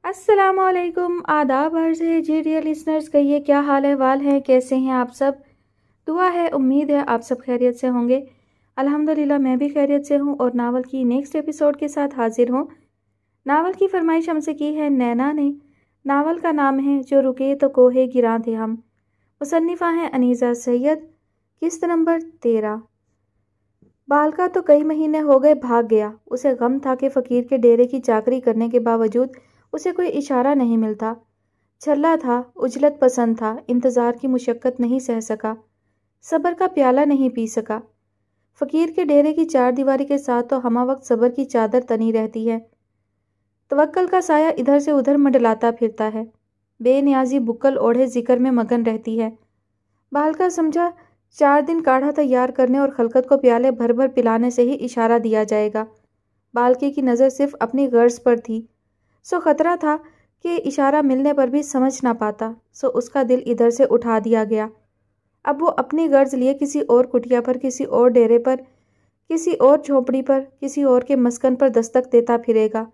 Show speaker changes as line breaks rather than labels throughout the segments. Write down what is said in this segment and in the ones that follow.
अस्सलाम वालेकुम, आदाब अर्ज़ है जी डियर लिसनर्स। कहिए क्या हाल अहवाल है, कैसे हैं आप सब। दुआ है, उम्मीद है आप सब खैरियत से होंगे। अल्हम्दुलिल्लाह मैं भी खैरियत से हूँ और नावल की नेक्स्ट एपिसोड के साथ हाजिर हूँ। नावल की फरमाइश हमसे की है नैना ने। नावल का नाम है जो रुके तो कोहे गिरां थे हम। मुसन्निफ़ा हैं अनीज़ा सैयद। किस्त नंबर 13। बालका तो कई महीने हो गए भाग गया। उसे गम था कि फ़कीर के डेरे की चाकरी करने के बावजूद उसे कोई इशारा नहीं मिलता। छल्ला था, उजलत पसंद था, इंतज़ार की मुशक्क़त नहीं सह सका, सब्र का प्याला नहीं पी सका। फ़कीर के डेरे की चारदीवारी के साथ तो हमा वक्त सब्र की चादर तनी रहती है। तवक्कल का साया इधर से उधर मंडलाता फिरता है। बेनियाजी बुक्कल ओढ़े जिक्र में मगन रहती है। बालका समझा 4 दिन काढ़ा तैयार करने और खलकत को प्याले भर भर पिलाने से ही इशारा दिया जाएगा। बालके की नज़र सिर्फ अपनी गर्ज पर थी, सो खतरा था कि इशारा मिलने पर भी समझ ना पाता, सो उसका दिल इधर से उठा दिया गया। अब वो अपनी गर्ज लिए किसी और कुटिया पर, किसी और डेरे पर, किसी और झोंपड़ी पर, किसी और के मस्कन पर दस्तक देता फिरेगा।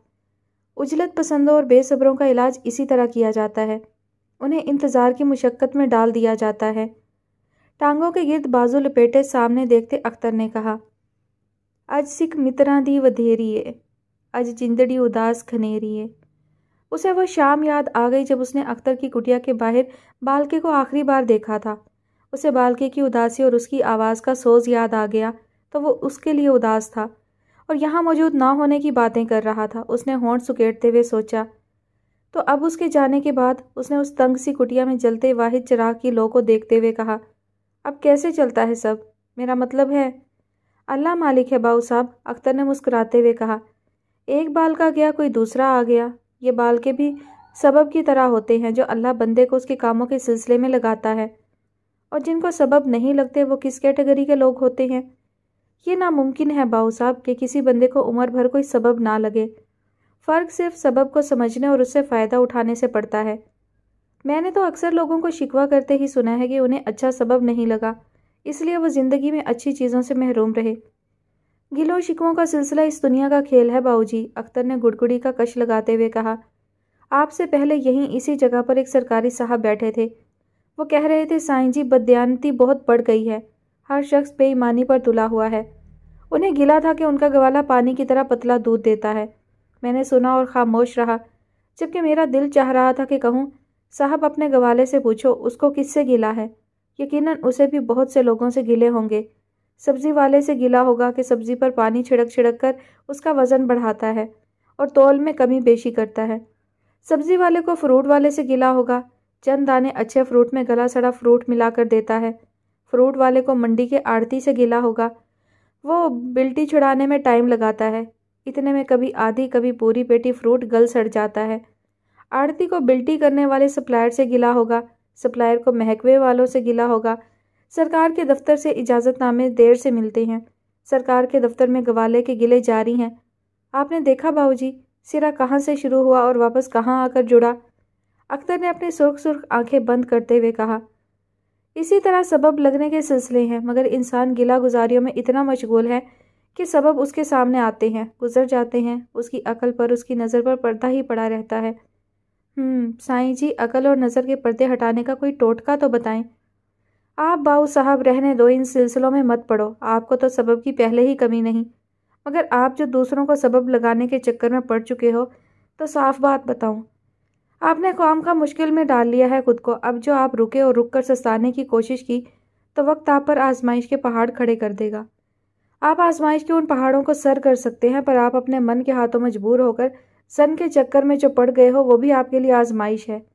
उजलत पसंदों और बेसब्रों का इलाज इसी तरह किया जाता है। उन्हें इंतज़ार की मुशक्क़त में डाल दिया जाता है। टांगों के गिर्द बाजू लपेटे सामने देखते अख्तर ने कहा, अज सिख मित्रां दी वधेरिए, अज जिंदड़ी उदास खनेरिए। उसे वह शाम याद आ गई जब उसने अख्तर की कुटिया के बाहर बालके को आखिरी बार देखा था। उसे बालके की उदासी और उसकी आवाज़ का सोज याद आ गया तो वो उसके लिए उदास था और यहाँ मौजूद ना होने की बातें कर रहा था। उसने होंठ सुकेटते हुए सोचा। तो अब उसके जाने के बाद उसने उस तंग सी कुटिया में जलते वाहिद चिराग की लौ को देखते हुए कहा, अब कैसे चलता है सब? मेरा मतलब है। अल्लाह मालिक है बाऊ साहब, अख्तर ने मुस्कुराते हुए कहा। एक बाल का गया कोई दूसरा आ गया। ये बाल के भी सबब की तरह होते हैं जो अल्लाह बंदे को उसके कामों के सिलसिले में लगाता है, और जिनको सबब नहीं लगते वो किस कैटेगरी के लोग होते हैं? ये नामुमकिन है बाऊ साहब कि किसी बंदे को उम्र भर कोई सबब ना लगे। फ़र्क सिर्फ सबब को समझने और उससे फ़ायदा उठाने से पड़ता है। मैंने तो अक्सर लोगों को शिकवा करते ही सुना है कि उन्हें अच्छा सबब नहीं लगा, इसलिए वो ज़िंदगी में अच्छी चीज़ों से महरूम रहे। गिलों शिकवों का सिलसिला इस दुनिया का खेल है बाऊजी, अख्तर ने गुड़गुड़ी का कश लगाते हुए कहा। आपसे पहले यहीं इसी जगह पर एक सरकारी साहब बैठे थे। वो कह रहे थे, साईं जी बददियानती बहुत बढ़ गई है, हर शख्स बेईमानी पर तुला हुआ है। उन्हें गिला था कि उनका गवाला पानी की तरह पतला दूध देता है। मैंने सुना और खामोश रहा, जबकि मेरा दिल चाह रहा था कि कहूँ, साहब अपने गवाले से पूछो उसको किससे गिला है। यकीनन उसे भी बहुत से लोगों से गिले होंगे। सब्जी वाले से गिला होगा कि सब्जी पर पानी छिड़क छिड़क कर उसका वज़न बढ़ाता है और तौल में कमी बेशी करता है। सब्जी वाले को फ्रूट वाले से गिला होगा, चंद दाने अच्छे फ्रूट में गला सड़ा फ्रूट मिलाकर देता है। फ्रूट वाले को मंडी के आड़ती से गिला होगा, वो बिल्टी छुड़ाने में टाइम लगाता है। इतने में कभी आधी कभी पूरी पेटी फ्रूट गल सड़ जाता है। आड़ती को बिल्टी करने वाले सप्लायर से गिला होगा, सप्लायर को महकवे वालों से गिला होगा। सरकार के दफ्तर से इजाज़तनामे देर से मिलते हैं, सरकार के दफ्तर में गवाले के गिले जारी हैं। आपने देखा बाबूजी, सिरा कहाँ से शुरू हुआ और वापस कहाँ आकर जुड़ा? अख्तर ने अपनी सुर्ख सुर्ख आंखें बंद करते हुए कहा। इसी तरह सबब लगने के सिलसिले हैं, मगर इंसान गिला गुजारियों में इतना मशगूल है कि सबब उसके सामने आते हैं, गुजर जाते हैं, उसकी अकल पर, उसकी नज़र पर पर्दा ही पड़ा रहता है। साईं जी, अकल और नज़र के पर्दे हटाने का कोई टोटका तो बताएं। आप बाऊ साहब रहने दो, इन सिलसिलों में मत पड़ो। आपको तो सबब की पहले ही कमी नहीं, मगर आप जो दूसरों को सबब लगाने के चक्कर में पड़ चुके हो, तो साफ बात बताऊं, आपने कौम का मुश्किल में डाल लिया है खुद को। अब जो आप रुके और रुक कर सस्ताने की कोशिश की, तो वक्त आप पर आजमाइश के पहाड़ खड़े कर देगा। आप आजमाइश के उन पहाड़ों को सर कर सकते हैं, पर आप अपने मन के हाथों मजबूर होकर सन के चक्कर में जो पड़ गए हो, वो भी आपके लिए आजमाइश है।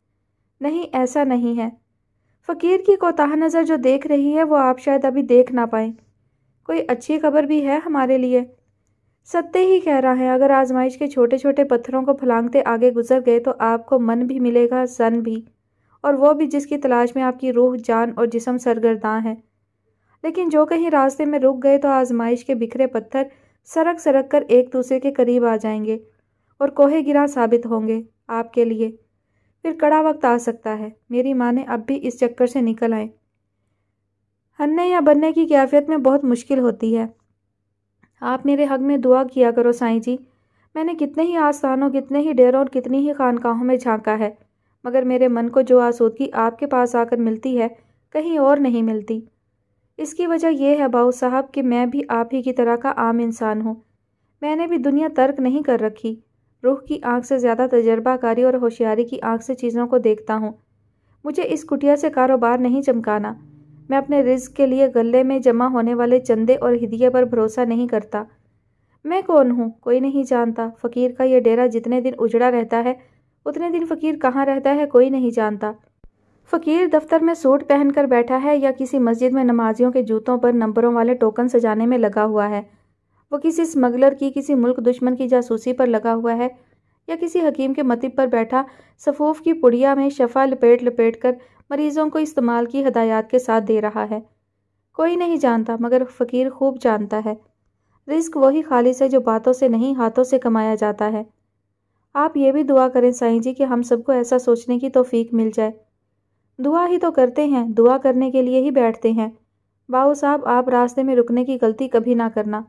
नहीं, ऐसा नहीं है। फ़कीर की कोताह नज़र जो देख रही है, वो आप शायद अभी देख ना पाएं। कोई अच्छी खबर भी है हमारे लिए। सत्य ही कह रहा है, अगर आजमाइश के छोटे छोटे पत्थरों को फलांगते आगे गुजर गए तो आपको मन भी मिलेगा, सन भी, और वो भी जिसकी तलाश में आपकी रूह, जान और जिस्म सरगर्दां है। लेकिन जो कहीं रास्ते में रुक गए तो आजमाइश के बिखरे पत्थर सरक सरक कर एक दूसरे के करीब आ जाएंगे और कोहे गिरा साबित होंगे आपके लिए। फिर कड़ा वक्त आ सकता है। मेरी माँ ने अब भी इस चक्कर से निकल आए। हन्ने या बनने की कैफियत में बहुत मुश्किल होती है। आप मेरे हक में दुआ किया करो साईं जी। मैंने कितने ही आस्थानों, कितने ही डेरों और कितनी ही खानकाहों में झांका है, मगर मेरे मन को जो आसूदगी आपके पास आकर मिलती है, कहीं और नहीं मिलती। इसकी वजह यह है बाऊ साहब कि मैं भी आप ही की तरह का आम इंसान हूँ। मैंने भी दुनिया तर्क नहीं कर रखी। रूह की आंख से ज़्यादा तजर्बाकारी और होशियारी की आंख से चीज़ों को देखता हूँ। मुझे इस कुटिया से कारोबार नहीं चमकाना। मैं अपने रिज्क के लिए गले में जमा होने वाले चंदे और हिदिये पर भरोसा नहीं करता। मैं कौन हूँ कोई नहीं जानता। फ़कीर का ये डेरा जितने दिन उजड़ा रहता है, उतने दिन फ़कीर कहाँ रहता है कोई नहीं जानता। फ़कीर दफ्तर में सूट पहनकर बैठा है या किसी मस्जिद में नमाजियों के जूतों पर नंबरों वाले टोकन सजाने में लगा हुआ है। वो किसी स्मगलर की, किसी मुल्क दुश्मन की जासूसी पर लगा हुआ है, या किसी हकीम के मतिब पर बैठा सफ़ूफ की पुड़िया में शफ़ा लपेट लपेट कर मरीज़ों को इस्तेमाल की हदायत के साथ दे रहा है। कोई नहीं जानता, मगर फ़कीर खूब जानता है। रिस्क वही खालिस है जो बातों से नहीं हाथों से कमाया जाता है। आप ये भी दुआ करें साईं जी कि हम सबको ऐसा सोचने की तौफीक मिल जाए। दुआ ही तो करते हैं, दुआ करने के लिए ही बैठते हैं। बाऊ साहब, आप रास्ते में रुकने की गलती कभी ना करना।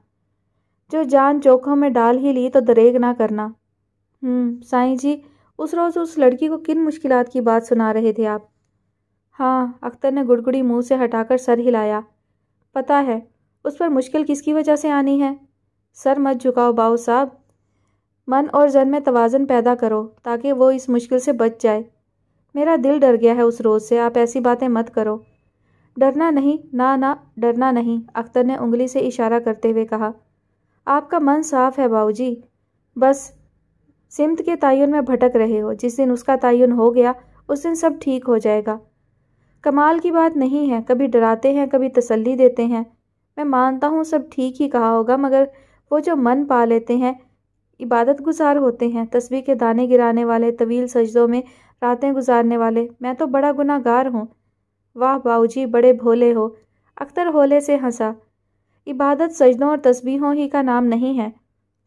जो जान जोखों में डाल ही ली तो दरेग ना करना। साईं जी, उस रोज़ उस लड़की को किन मुश्किलात की बात सुना रहे थे आप? हाँ, अख्तर ने गुड़गुड़ी मुंह से हटाकर सर हिलाया। पता है, उस पर मुश्किल किसकी वजह से आनी है? सर मत झुकाओ बाऊ साहब, मन और जन में तवाज़न पैदा करो ताकि वो इस मुश्किल से बच जाए। मेरा दिल डर गया है उस रोज़ से, आप ऐसी बातें मत करो। डरना नहीं, ना डरना नहीं, अख्तर ने उंगली से इशारा करते हुए कहा। आपका मन साफ है बाऊजी, बस सिमत के तयन में भटक रहे हो। जिस दिन उसका तयन हो गया उस दिन सब ठीक हो जाएगा। कमाल की बात नहीं है, कभी डराते हैं कभी तसल्ली देते हैं। मैं मानता हूँ सब ठीक ही कहा होगा, मगर वो जो मन पा लेते हैं, इबादत गुजार होते हैं, तस्बीह के दाने गिराने वाले, तवील सजदों में रातें गुजारने वाले, मैं तो बड़ा गुनाहगार हूँ। वाह बाऊजी, बड़े भोले हो। अख्तर होले से हंसा। इबादत सजदों और तस्बीहों ही का नाम नहीं है।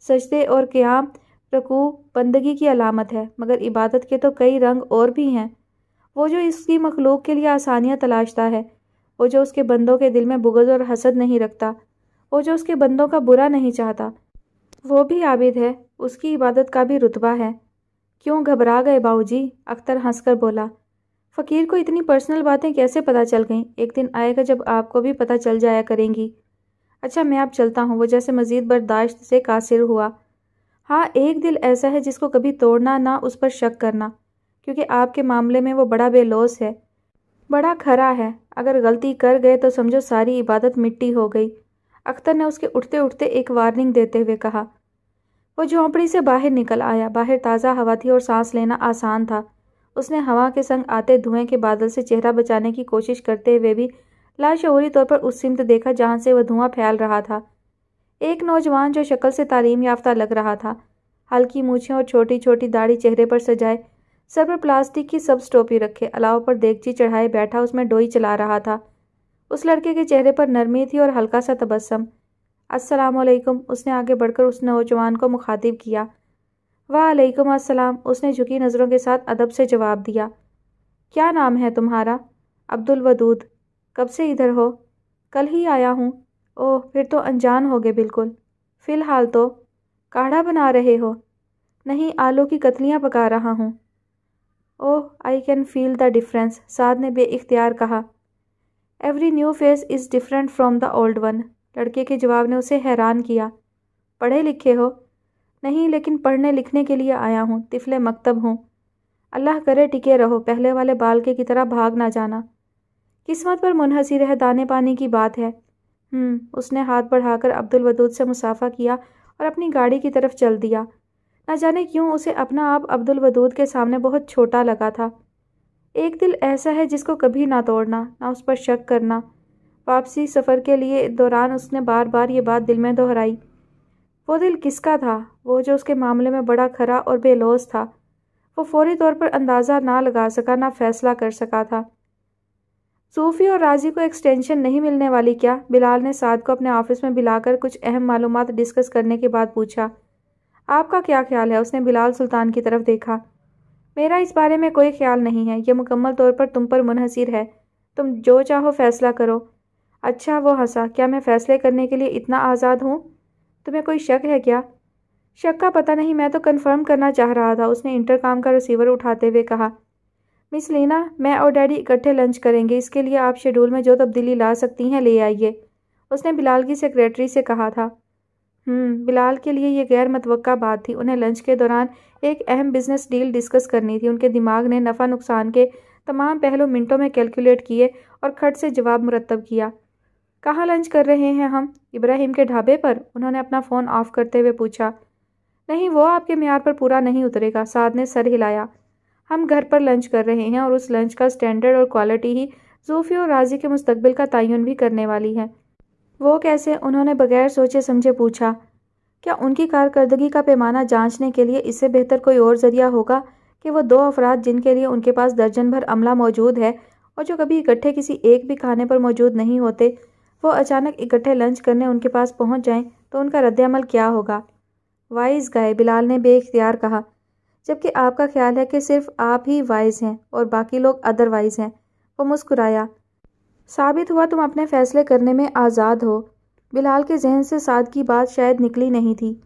सजदे और क़याम, रुकू बंदगी की अलामत है, मगर इबादत के तो कई रंग और भी हैं। वो जो इसकी मखलूक के लिए आसानियाँ तलाशता है, वो जो उसके बंदों के दिल में बुग़्ज़ और हसद नहीं रखता, वो जो उसके बंदों का बुरा नहीं चाहता, वो भी आबिद है, उसकी इबादत का भी रुतबा है। क्यों घबरा गए बाऊजी? अख्तर हंसकर बोला। फ़कीर को इतनी पर्सनल बातें कैसे पता चल गईं? एक दिन आएगा जब आपको भी पता चल जाया करेंगी। अच्छा, मैं अब चलता हूँ। वो जैसे मज़ीद बर्दाश्त से कासिर हुआ। हाँ, एक दिल ऐसा है जिसको कभी तोड़ना ना उस पर शक करना, क्योंकि आपके मामले में वो बड़ा बेलौस है, बड़ा खरा है। अगर गलती कर गए तो समझो सारी इबादत मिट्टी हो गई। अख्तर ने उसके उठते उठते एक वार्निंग देते हुए कहा। वो झोंपड़ी से बाहर निकल आया। बाहर ताज़ा हवा थी और सांस लेना आसान था। उसने हवा के संग आते धुएं के बादल से चेहरा बचाने की कोशिश करते हुए भी लाशऊरी तौर पर उस सिमत देखा जहाँ से वह धुआं फैल रहा था। एक नौजवान जो शक्ल से तालीम याफ्ता लग रहा था, हल्की मूछें और छोटी छोटी दाढ़ी चेहरे पर सजाए, सर पर प्लास्टिक की सब्ज टोपी रखे, अलाव पर देगची चढ़ाए बैठा उसमें डोई चला रहा था। उस लड़के के चेहरे पर नरमी थी और हल्का सा तबस्सुम। अस्सलामुअलैकुम, उसने आगे बढ़कर उस नौजवान को मुखातिब किया। वालेकुम अस्सलाम, उसने झुकी नज़रों के साथ अदब से जवाब दिया। क्या नाम है तुम्हारा? अब्दुल वदूद। कब से इधर हो? कल ही आया हूँ। ओह, फिर तो अनजान हो गए बिल्कुल। फ़िलहाल तो काढ़ा बना रहे हो? नहीं, आलू की कतलियाँ पका रहा हूँ। Oh, I can feel the difference, Saad ने बेइख्तियार कहा। Every new face is different from the old one. लड़के के जवाब ने उसे हैरान किया। पढ़े लिखे हो? नहीं, लेकिन पढ़ने लिखने के लिए आया हूँ, तिफले मकतब हूँ। अल्लाह करे टिके रहो, पहले वाले बालके की तरह भाग ना जाना। किस्मत पर मुनहसर है, दाने पानी की बात है। उसने हाथ बढ़ाकर अब्दुल वदूद से मुसाफा किया और अपनी गाड़ी की तरफ चल दिया। न जाने क्यों उसे अपना आप अब्दुल वदूद के सामने बहुत छोटा लगा था। एक दिल ऐसा है जिसको कभी ना तोड़ना, ना उस पर शक करना। वापसी सफ़र के लिए दौरान उसने बार बार ये बात दिल में दोहराई। वो दिल किसका था? वो जो उसके मामले में बड़ा खरा और बेलौस था। वो फौरी तौर पर अंदाज़ा ना लगा सका, ना फैसला कर सका था। सूफ़ी और राजी को एक्सटेंशन नहीं मिलने वाली क्या? बिलाल ने साद को अपने ऑफिस में बुलाकर कुछ अहम मालूमात डिस्कस करने के बाद पूछा। आपका क्या ख्याल है? उसने बिलाल सुल्तान की तरफ देखा। मेरा इस बारे में कोई ख्याल नहीं है, यह मुकम्मल तौर पर तुम पर मुनहसर है। तुम जो चाहो फैसला करो। अच्छा, वो हंसा। क्या मैं फ़ैसले करने के लिए इतना आज़ाद हूँ? तुम्हें कोई शक है क्या? शक का पता नहीं, मैं तो कंफर्म करना चाह रहा था, उसने इंटरकॉम का रिसीवर उठाते हुए कहा। मिस लीना, मैं और डैडी इकट्ठे लंच करेंगे, इसके लिए आप शेड्यूल में जो तब्दीली ला सकती हैं ले आइए, उसने बिलाल की सेक्रेटरी से कहा था। बिलाल के लिए ये गैर मुतवक्का बात थी। उन्हें लंच के दौरान एक अहम बिजनेस डील डिस्कस करनी थी। उनके दिमाग ने नफ़ा नुकसान के तमाम पहलू मिनटों में कैलकुलेट किए और खट से जवाब मुरतब किया। कहाँ लंच कर रहे हैं हम? इब्राहिम के ढाबे पर? उन्होंने अपना फ़ोन ऑफ करते हुए पूछा। नहीं, वो आपके म्यार पर पूरा नहीं उतरेगा, साद ने सर हिलाया। हम घर पर लंच कर रहे हैं और उस लंच का स्टैंडर्ड और क्वालिटी ही ज़ूफ़ी और राज़ी के मुस्तकबिल का तयन भी करने वाली है। वो कैसे? उन्होंने बगैर सोचे समझे पूछा। क्या उनकी कारकर्दगी का पैमाना जांचने के लिए इससे बेहतर कोई और ज़रिया होगा कि वो दो अफराद जिनके लिए उनके पास दर्जन भर अमला मौजूद है और जो कभी इकट्ठे किसी एक भी खाने पर मौजूद नहीं होते, वो अचानक इकट्ठे लंच करने उनके पास पहुंच जाएं तो उनका रद्द-ए-अमल क्या होगा? वाइज गाय, बिलाल ने बेइख्तियार कहा, जबकि आपका ख्याल है कि सिर्फ आप ही वाइज हैं और बाकी लोग अदरवाइज हैं। वो मुस्कुराया। साबित हुआ तुम अपने फैसले करने में आज़ाद हो। बिलाल के जहन से साद की बात शायद निकली नहीं थी।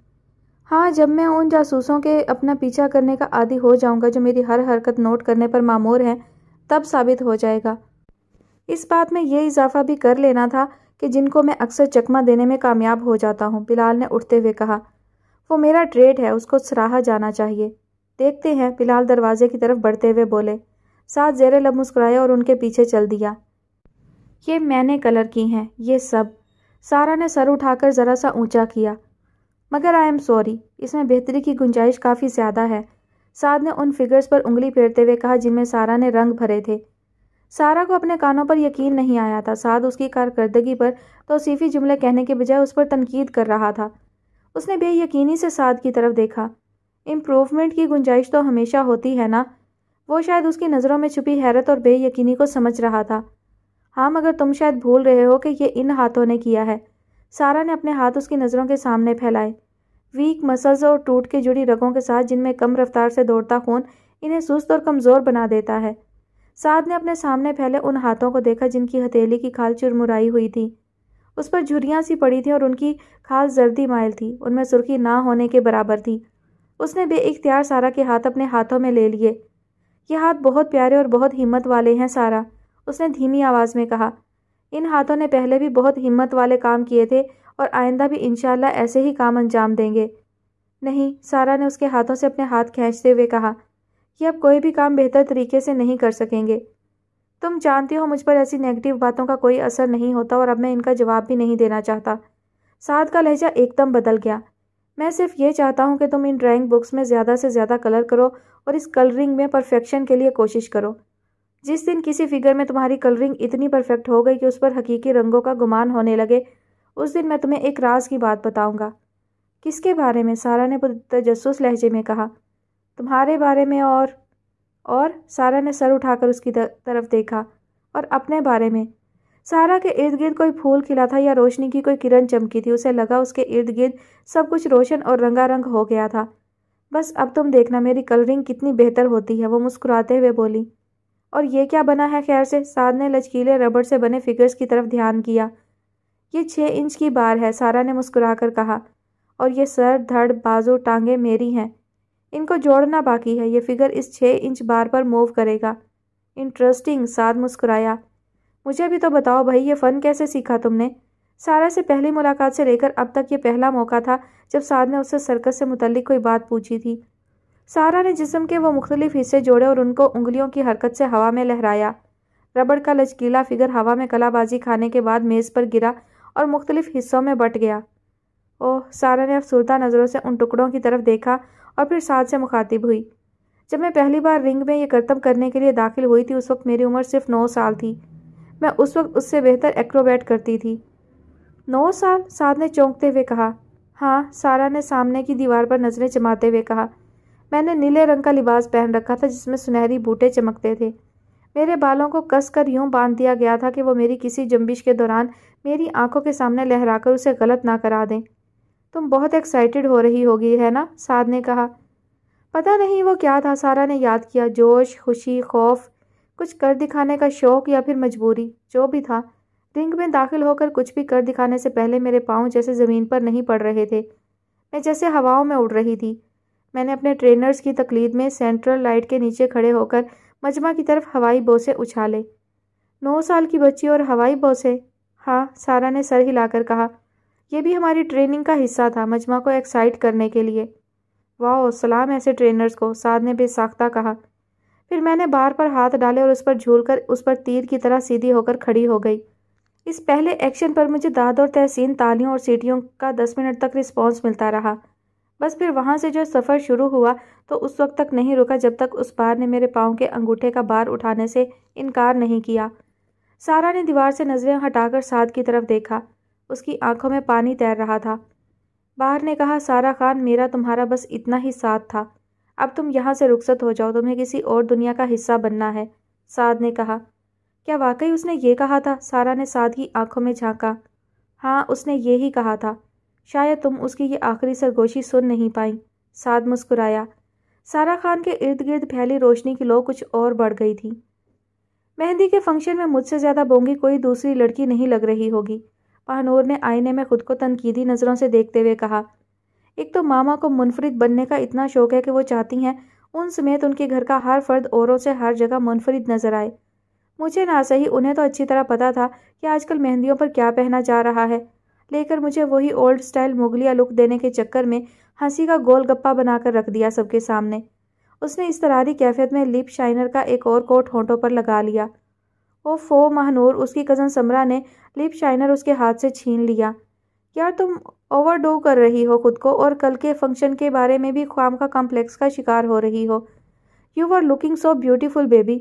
हाँ, जब मैं उन जासूसों के अपना पीछा करने का आदी हो जाऊंगा जो मेरी हर हरकत नोट करने पर मामूर हैं, तब साबित हो जाएगा। इस बात में ये इजाफा भी कर लेना था कि जिनको मैं अक्सर चकमा देने में कामयाब हो जाता हूँ, बिलाल ने उठते हुए कहा। वो मेरा ट्रेड है, उसको सराहा जाना चाहिए। देखते हैं, बिलाल दरवाजे की तरफ बढ़ते हुए बोले। साद ज़ेरे लब मुस्कुराया और उनके पीछे चल दिया। ये मैंने कलर की हैं, ये सब। सारा ने सर उठाकर ज़रा सा ऊंचा किया। मगर आई एम सॉरी, इसमें बेहतरी की गुंजाइश काफ़ी ज़्यादा है, साद ने उन फिगर्स पर उंगली फेरते हुए कहा जिनमें सारा ने रंग भरे थे। सारा को अपने कानों पर यकीन नहीं आया था। साद उसकी कारकर्दगी पर तौसीफी जुमले कहने के बजाय उस पर तनकीद कर रहा था। उसने बेयकीनी से साद की तरफ देखा। इम्प्रूवमेंट की गुंजाइश तो हमेशा होती है ना? वो शायद उसकी नज़रों में छुपी हैरत और बेयकीनी को समझ रहा था। हाँ, मगर तुम शायद भूल रहे हो कि ये इन हाथों ने किया है। सारा ने अपने हाथ उसकी नज़रों के सामने फैलाए। वीक मसल्स और टूट के जुड़ी रगों के साथ जिनमें कम रफ्तार से दौड़ता खून इन्हें सुस्त और कमज़ोर बना देता है। साद ने अपने सामने फैले उन हाथों को देखा जिनकी हथेली की खाल चुरमुराई हुई थी। उस पर झुर्रियाँ सी पड़ी थीं और उनकी खाल जर्दी माइल थी, उनमें सुर्खी ना होने के बराबर थी। उसने बेइख्तियार सारा के हाथ अपने हाथों में ले लिए। ये हाथ बहुत प्यारे और बहुत हिम्मत वाले हैं सारा, उसने धीमी आवाज़ में कहा। इन हाथों ने पहले भी बहुत हिम्मत वाले काम किए थे और आइंदा भी इंशाअल्लाह ऐसे ही काम अंजाम देंगे। नहीं, सारा ने उसके हाथों से अपने हाथ खींचते हुए कहा, ये अब कोई भी काम बेहतर तरीके से नहीं कर सकेंगे। तुम जानती हो मुझ पर ऐसी नेगेटिव बातों का कोई असर नहीं होता और अब मैं इनका जवाब भी नहीं देना चाहता। साद का लहजा एकदम बदल गया। मैं सिर्फ ये चाहता हूँ कि तुम इन ड्राइंग बुक्स में ज़्यादा से ज़्यादा कलर करो और इस कलरिंग में परफेक्शन के लिए कोशिश करो। जिस दिन किसी फिगर में तुम्हारी कलरिंग इतनी परफेक्ट हो गई कि उस पर हकीकी रंगों का गुमान होने लगे, उस दिन मैं तुम्हें एक राज की बात बताऊंगा। किसके बारे में? सारा ने तजस्सुस लहजे में कहा। तुम्हारे बारे में। और सारा ने सर उठाकर उसकी तरफ देखा। और अपने बारे में। सारा के इर्द गिर्द कोई फूल खिला था या रोशनी की कोई किरण चमकी थी। उसे लगा उसके इर्द गिर्द सब कुछ रोशन और रंगारंग हो गया था। बस अब तुम देखना मेरी कलरिंग कितनी बेहतर होती है, वो मुस्कुराते हुए बोली। और ये क्या बना है खैर से? साद ने लचकीले रबड़ से बने फिगर्स की तरफ ध्यान किया। ये 6 इंच की बार है, सारा ने मुस्कुराकर कहा। और ये सर, धड़, बाजू, टांगे मेरी हैं। इनको जोड़ना बाकी है। ये फिगर इस 6 इंच बार पर मूव करेगा। इंटरेस्टिंग, साद मुस्कुराया। मुझे भी तो बताओ भाई, ये फ़न कैसे सीखा तुमने? सारा से पहली मुलाकात से लेकर अब तक ये पहला मौका था जब साद ने उससे सर्कस से मुतल्लिक कोई बात पूछी थी। सारा ने जिस्म के वो मुख्तलिफ हिस्से जोड़े और उनको उंगलियों की हरकत से हवा में लहराया। रबड़ का लचकीला फिगर हवा में कलाबाजी खाने के बाद मेज़ पर गिरा और मुख्तलिफ हिस्सों में बट गया। ओह, सारा ने अफसुर्दा नज़रों से उन टुकड़ों की तरफ देखा और फिर साद से मुखातिब हुई। जब मैं पहली बार रिंग में ये करतब करने के लिए दाखिल हुई थी, उस वक्त मेरी उम्र सिर्फ 9 साल थी। मैं उस वक्त उससे बेहतर एक्रोबैट करती थी। 9 साल? साद ने चौंकते हुए कहा। हाँ, सारा ने सामने की दीवार पर नज़रें जमाते हुए कहा। मैंने नीले रंग का लिबास पहन रखा था जिसमें सुनहरी बूटे चमकते थे। मेरे बालों को कसकर यूं बांध दिया गया था कि वो मेरी किसी जंबिश के दौरान मेरी आंखों के सामने लहराकर उसे गलत ना करा दें। तुम बहुत एक्साइटेड हो रही होगी, है ना? साद ने कहा। पता नहीं वो क्या था, सारा ने याद किया। जोश, खुशी, खौफ, कुछ कर दिखाने का शौक या फिर मजबूरी, जो भी था। रिंग में दाखिल होकर कुछ भी कर दिखाने से पहले मेरे पाँव जैसे ज़मीन पर नहीं पड़ रहे थे। میں جیسے ہواؤں میں اڑ رہی تھی۔ میں نے اپنے ٹرینرز کی تقلید میں سینٹرل لائٹ کے نیچے کھڑے ہو کر مجمع کی طرف ہوائی بوسے اچھالے۔ 9 سال کی بچی اور ہوائی بوسے؟ ہاں، سارا نے سر ہلا کر کہا۔ یہ بھی ہماری ٹریننگ کا حصہ تھا، مجمع کو ایکسائٹ کرنے کے لیے۔ واؤ، سلام ایسے ٹرینرز کو، سعد نے بے ساختہ کہا۔ پھر میں نے بار پر ہاتھ ڈالے اور اس پر جھول کر اس پر تیر کی طرح سیدھی ہو کر کھڑی ہو گئی۔ اس پہلے ایکشن پر مجھے داد اور تحسین، تالیوں اور سیٹیوں کا 10 منٹ تک رسپانس ملتا رہا۔ بس پھر وہاں سے جو سفر شروع ہوا تو اس وقت تک نہیں رکا جب تک اس بار نے میرے پاؤں کے انگوٹھے کا بار اٹھانے سے انکار نہیں کیا۔ سارا نے دیوار سے نظریں ہٹا کر سعد کی طرف دیکھا۔ اس کی آنکھوں میں پانی تیر رہا تھا۔ بار نے کہا، سارا خان، میرا تمہارا بس اتنا ہی ساتھ تھا۔ اب تم یہاں سے رخصت ہو جاؤ، تمہیں کسی اور دنیا کا حصہ بننا ہے، سعد نے کہا۔ کیا واقعی اس نے یہ کہا تھا؟ سارا نے سعد کی آنکھوں میں جھانکا۔ ہاں، اس نے یہی کہا تھا۔ شاید تم اس کی یہ آخری سرگوشی سن نہیں پائیں، سعد مسکرایا۔ سارا خان کے ارد گرد پھیلی روشنی کی لو کچھ اور بڑھ گئی تھی۔ مہندی کے فنکشن میں مجھ سے زیادہ بونگی کوئی دوسری لڑکی نہیں لگ رہی ہوگی، ماہنور نے آئینے میں خود کو تنقیدی نظروں سے دیکھتے ہوئے کہا۔ ایک تو ماما کو منفرد بننے کا اتنا شوق ہے کہ وہ چاہتی ہیں ان سمیت ان کے گھر کا ہر فرد اوروں سے ہر جگہ منفرد نظر آئے۔ مجھے نہ صحیح، انہیں تو اچھی طرح پتا تھا کہ آج کل مہندیوں پر کیا پہنا جا رہا ہے، لے کر مجھے وہی اولڈ سٹائل مغلیہ لک دینے کے چکر میں ہنسی کا گول گپا بنا کر رکھ دیا سب کے سامنے۔ اس نے اضطراری کیفیت میں لپ شائنر کا ایک اور کوٹ ہونٹوں پر لگا لیا۔ اوفو ماہنور، اس کی کزن سمرا نے لپ شائنر اس کے ہاتھ سے چھین لیا۔ یار تم اوور ڈو کر رہی ہو خود کو، اور کل کے فنکشن کے بارے میں بھی خام کا کمپلیکس کا شکار ہو رہی ہو۔ You are looking so beautiful baby,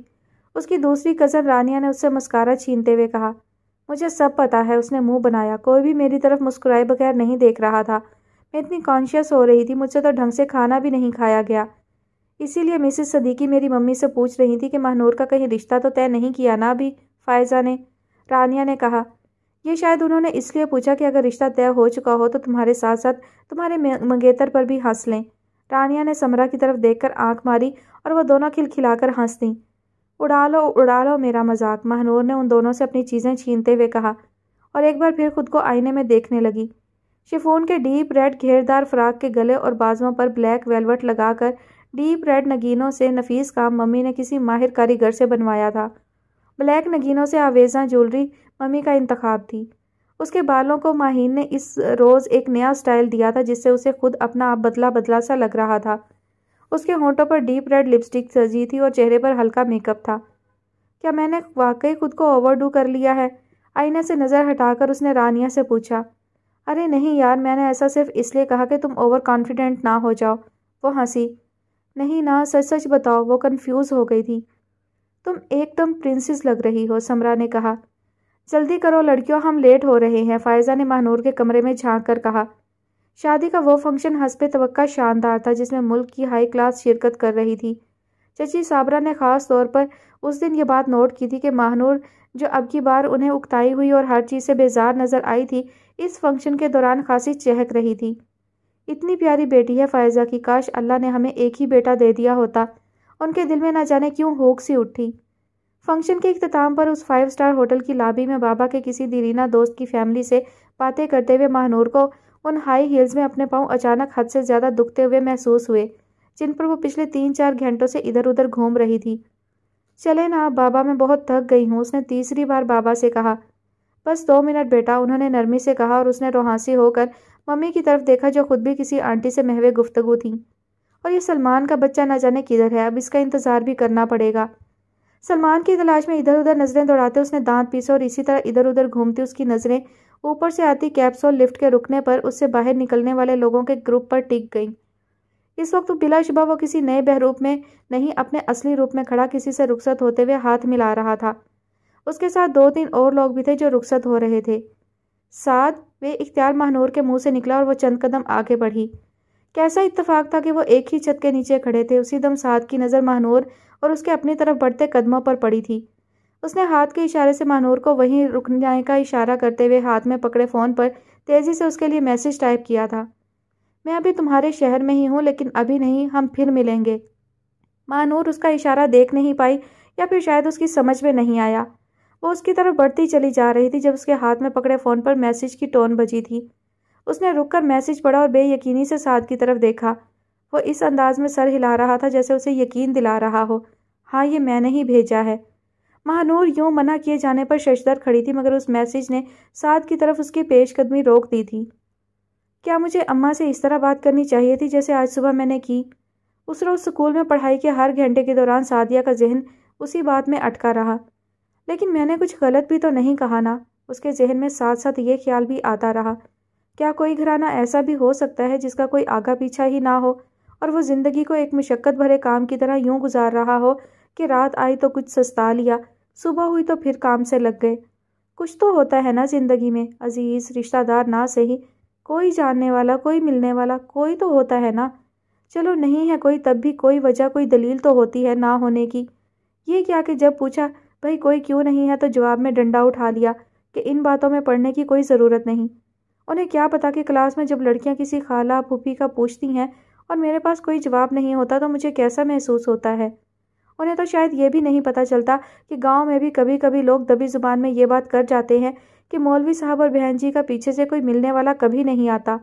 اس کی دوسری کزن رانیہ نے اس سے مسکارا چھینتے ہوئے کہا۔ مجھے سب پتا ہے، اس نے منہ بنایا۔ کوئی بھی میری طرف مسکرائے بغیر نہیں دیکھ رہا تھا۔ میں اتنی کانشیس ہو رہی تھی، مجھ سے تو ڈھنگ سے کھانا بھی نہیں کھایا گیا۔ اسی لیے مسز صدیقی میری ممی سے پوچھ رہی تھی کہ ماہنور کا کہیں رشتہ تو طے نہیں کیا نا ابھی، فائزہ نے، رانیہ نے کہا۔ یہ شاید انہوں نے اس لیے پوچھا کہ اگر رشتہ طے ہو چکا ہو تو تمہارے ساتھ ساتھ تمہارے منگیتر پر بھی ہنس لیں۔ رانیہ نے سمرا کی طرف دیکھ کر آنکھ ماری اور وہ دونوں کھلکھلا کر ہنس دیں۔ اڑا لو میرا مذاق، ماہنور نے ان دونوں سے اپنی چیزیں چھینتے ہوئے کہا، اور ایک بار پھر خود کو آئینے میں دیکھنے لگی۔ شفون کے ڈیپ ریڈ گھیردار فراق کے گلے اور بازوؤں پر بلیک ویلوٹ لگا کر ڈیپ ریڈ نگینوں سے نفیس کام ممی نے کسی ماہر کاریگر سے بنوایا تھا۔ بلیک نگینوں سے آویزاں جولری ممی کا انتخاب تھی۔ اس کے بالوں کو ماہین نے اس روز ایک نیا سٹائل دیا تھا جس سے اسے خود اپنا آپ بدلا بدلا سا لگ رہا تھا۔ اس کے ہونٹوں پر ڈیپ ریڈ لپسٹک سجی تھی اور چہرے پر ہلکا میک اپ تھا۔ کیا میں نے واقعی خود کو اوور ڈو کر لیا ہے؟ آئینے سے نظر ہٹا کر اس نے رانیہ سے پوچھا۔ ارے نہیں یار، میں نے ایسا صرف اس لیے کہا کہ تم اوور کانفیڈنٹ نہ ہو جاؤ، وہ ہنسی۔ نہیں نا، سچ سچ بتاؤ، وہ کنفیوز ہو گئی تھی۔ تم ایک دم پرنسس لگ رہی ہو، سمرا نے کہا۔ جلدی کرو لڑکیوں، ہم لیٹ ہو رہے ہیں، فائزہ نے ماہنور کے کمرے میں جھانک کر کہا۔ شادی کا وہ فنکشن حسب توقع شاندار تھا جس میں ملک کی ہائی کلاس شرکت کر رہی تھی۔ چچی صابرہ نے خاص طور پر اس دن یہ بات نوٹ کی تھی کہ ماہنور، جو اب کی بار انہیں اکتائی ہوئی اور ہر چیز سے بیزار نظر آئی تھی، اس فنکشن کے دوران خاصی چہک رہی تھی۔ اتنی پیاری بیٹی ہے فائزہ کی، کاش اللہ نے ہمیں ایک ہی بیٹا دے دیا ہوتا، ان کے دل میں نہ جانے کیوں ہوک سی اٹھی۔ فنکشن کے اختتام پر اس 5 اسٹار ہوٹل کی لابی میں بابا کے کسی دیرینہ دوست کی فیملی سے باتیں کرتے ہوئے ماہنور کو ان ہائی ہیلز میں اپنے پاؤں اچانک حد سے زیادہ دکھتے ہوئے محسوس ہوئے جن پر وہ پچھلے 3-4 گھنٹوں سے ادھر ادھر گھوم رہی تھی۔ چلے نا بابا، میں بہت تھک گئی ہوں، اس نے تیسری بار بابا سے کہا۔ بس 2 منٹ بیٹا، انہوں نے نرمی سے کہا اور اس نے روحانسی ہو کر ممی کی طرف دیکھا جو خود بھی کسی آنٹی سے محو گفتگو تھیں۔ اور یہ سلمان کا بچہ نہ جانے کدھر ہے، اب اس کا انتظار بھی کرنا پڑے گا۔ سلمان کی تلاش میں ادھر ادھر نظریں دوڑاتے اس نے دانت پیسے اور اسی طرح ادھر ادھر گھومتی اس کی نظریں اوپر سے آتی کیپسول لفٹ کے رکنے پر اس سے باہر نکلنے والے لوگوں کے گروپ پر ٹک گئیں۔ اس وقت بلا شبہ وہ کسی نئے بہروپ میں نہیں، اپنے اصلی روپ میں کھڑا کسی سے رخصت ہوتے ہوئے ہاتھ ملا رہا تھا۔ اس کے ساتھ 2-3 اور لوگ بھی تھے جو رخصت ہو رہے تھے۔ سعد، بے اختیار ماہنور کے منہ سے نکلا اور وہ چند قدم آگے بڑھی۔ کیسا اتفاق تھا کہ وہ ایک ہی چھت کے نیچے کھڑے تھے۔ اسی دم سعد کی نظر ماہنور اور اس کے اپنی طرف بڑھتے قدموں پر پڑی تھی۔ اس نے ہاتھ کے اشارے سے ماہنور کو وہیں رکنے کا اشارہ کرتے ہوئے ہاتھ میں پکڑے فون پر تیزی سے اس کے لیے میسج ٹائپ کیا تھا۔ میں ابھی تمہارے شہر میں ہی ہوں، لیکن ابھی نہیں، ہم پھر ملیں گے۔ ماہنور اس کا اشارہ دیکھ نہیں پائی یا پھر شاید اس کی سمجھ میں نہیں آیا۔ وہ اس کی طرف بڑھتی چلی جا رہی تھی جب اس کے ہاتھ میں پکڑے فون پر میسج کی ٹون بجی تھی۔ اس نے رک کر میسج پڑھا اور بے یقینی سے سعد کی طرف دیکھا۔ وہ اس انداز میں سر ہلا رہا تھا جیسے اسے یقین دلا رہا ہو۔ ہاں، یہ میں نے ہی بھیجا ہے۔ مہانور یوں منع کیے جانے پر ششدر کھڑی تھی، مگر اس میسج نے سعد کی طرف اس کی پیش قدمی روک دی تھی۔ کیا مجھے اماں سے اس طرح بات کرنی چاہیے تھی جیسے آج صبح میں نے کی؟ اس روز سکول میں پڑھائی کے ہر گھنٹے کے دوران سعدیہ کا ذہن اسی بات میں اٹکا رہا۔ لیکن میں نے کچھ غلط بھی تو نہیں کہا نا؟ اس کے ذہن میں ساتھ ساتھ یہ خیال بھی آتا رہا، کیا کوئی گھرانہ ایسا بھی ہو سکتا ہے جس کا کوئی آگا پیچھا ہی نہ ہو اور وہ زندگی کو ایک مشقت بھرے کام کی طرح یوں گزار رہا ہو کہ رات آئی تو کچھ سستا لیا، صبح ہوئی تو پھر کام سے لگ گئے۔ کچھ تو ہوتا ہے نا زندگی میں، عزیز رشتہ دار نہ صحیح، کوئی جاننے والا، کوئی ملنے والا، کوئی تو ہوتا ہے نا۔ چلو نہیں ہے کوئی، تب بھی کوئی وجہ، کوئی دلیل تو ہوتی ہے نہ ہونے کی۔ یہ کیا کہ جب پوچھا بھئی کوئی کیوں نہیں ہے تو جواب میں ڈنڈا اٹھا لیا کہ ان باتوں میں پڑھنے کی کوئی ضرورت نہیں۔ انہیں کیا پتا کہ کلاس میں جب لڑکیاں کسی خالہ پھوپھی کا پوچھتی ہیں اور میرے پاس کوئی جواب نہیں ہوتا تو مجھے کیسا محسوس ہوتا ہے۔ انہیں تو شاید یہ بھی نہیں پتا چلتا کہ گاؤں میں بھی کبھی کبھی لوگ دبی زبان میں یہ بات کر جاتے ہیں کہ مولوی صاحب اور بہن جی کا پیچھے سے کوئی ملنے والا کبھی نہیں آتا،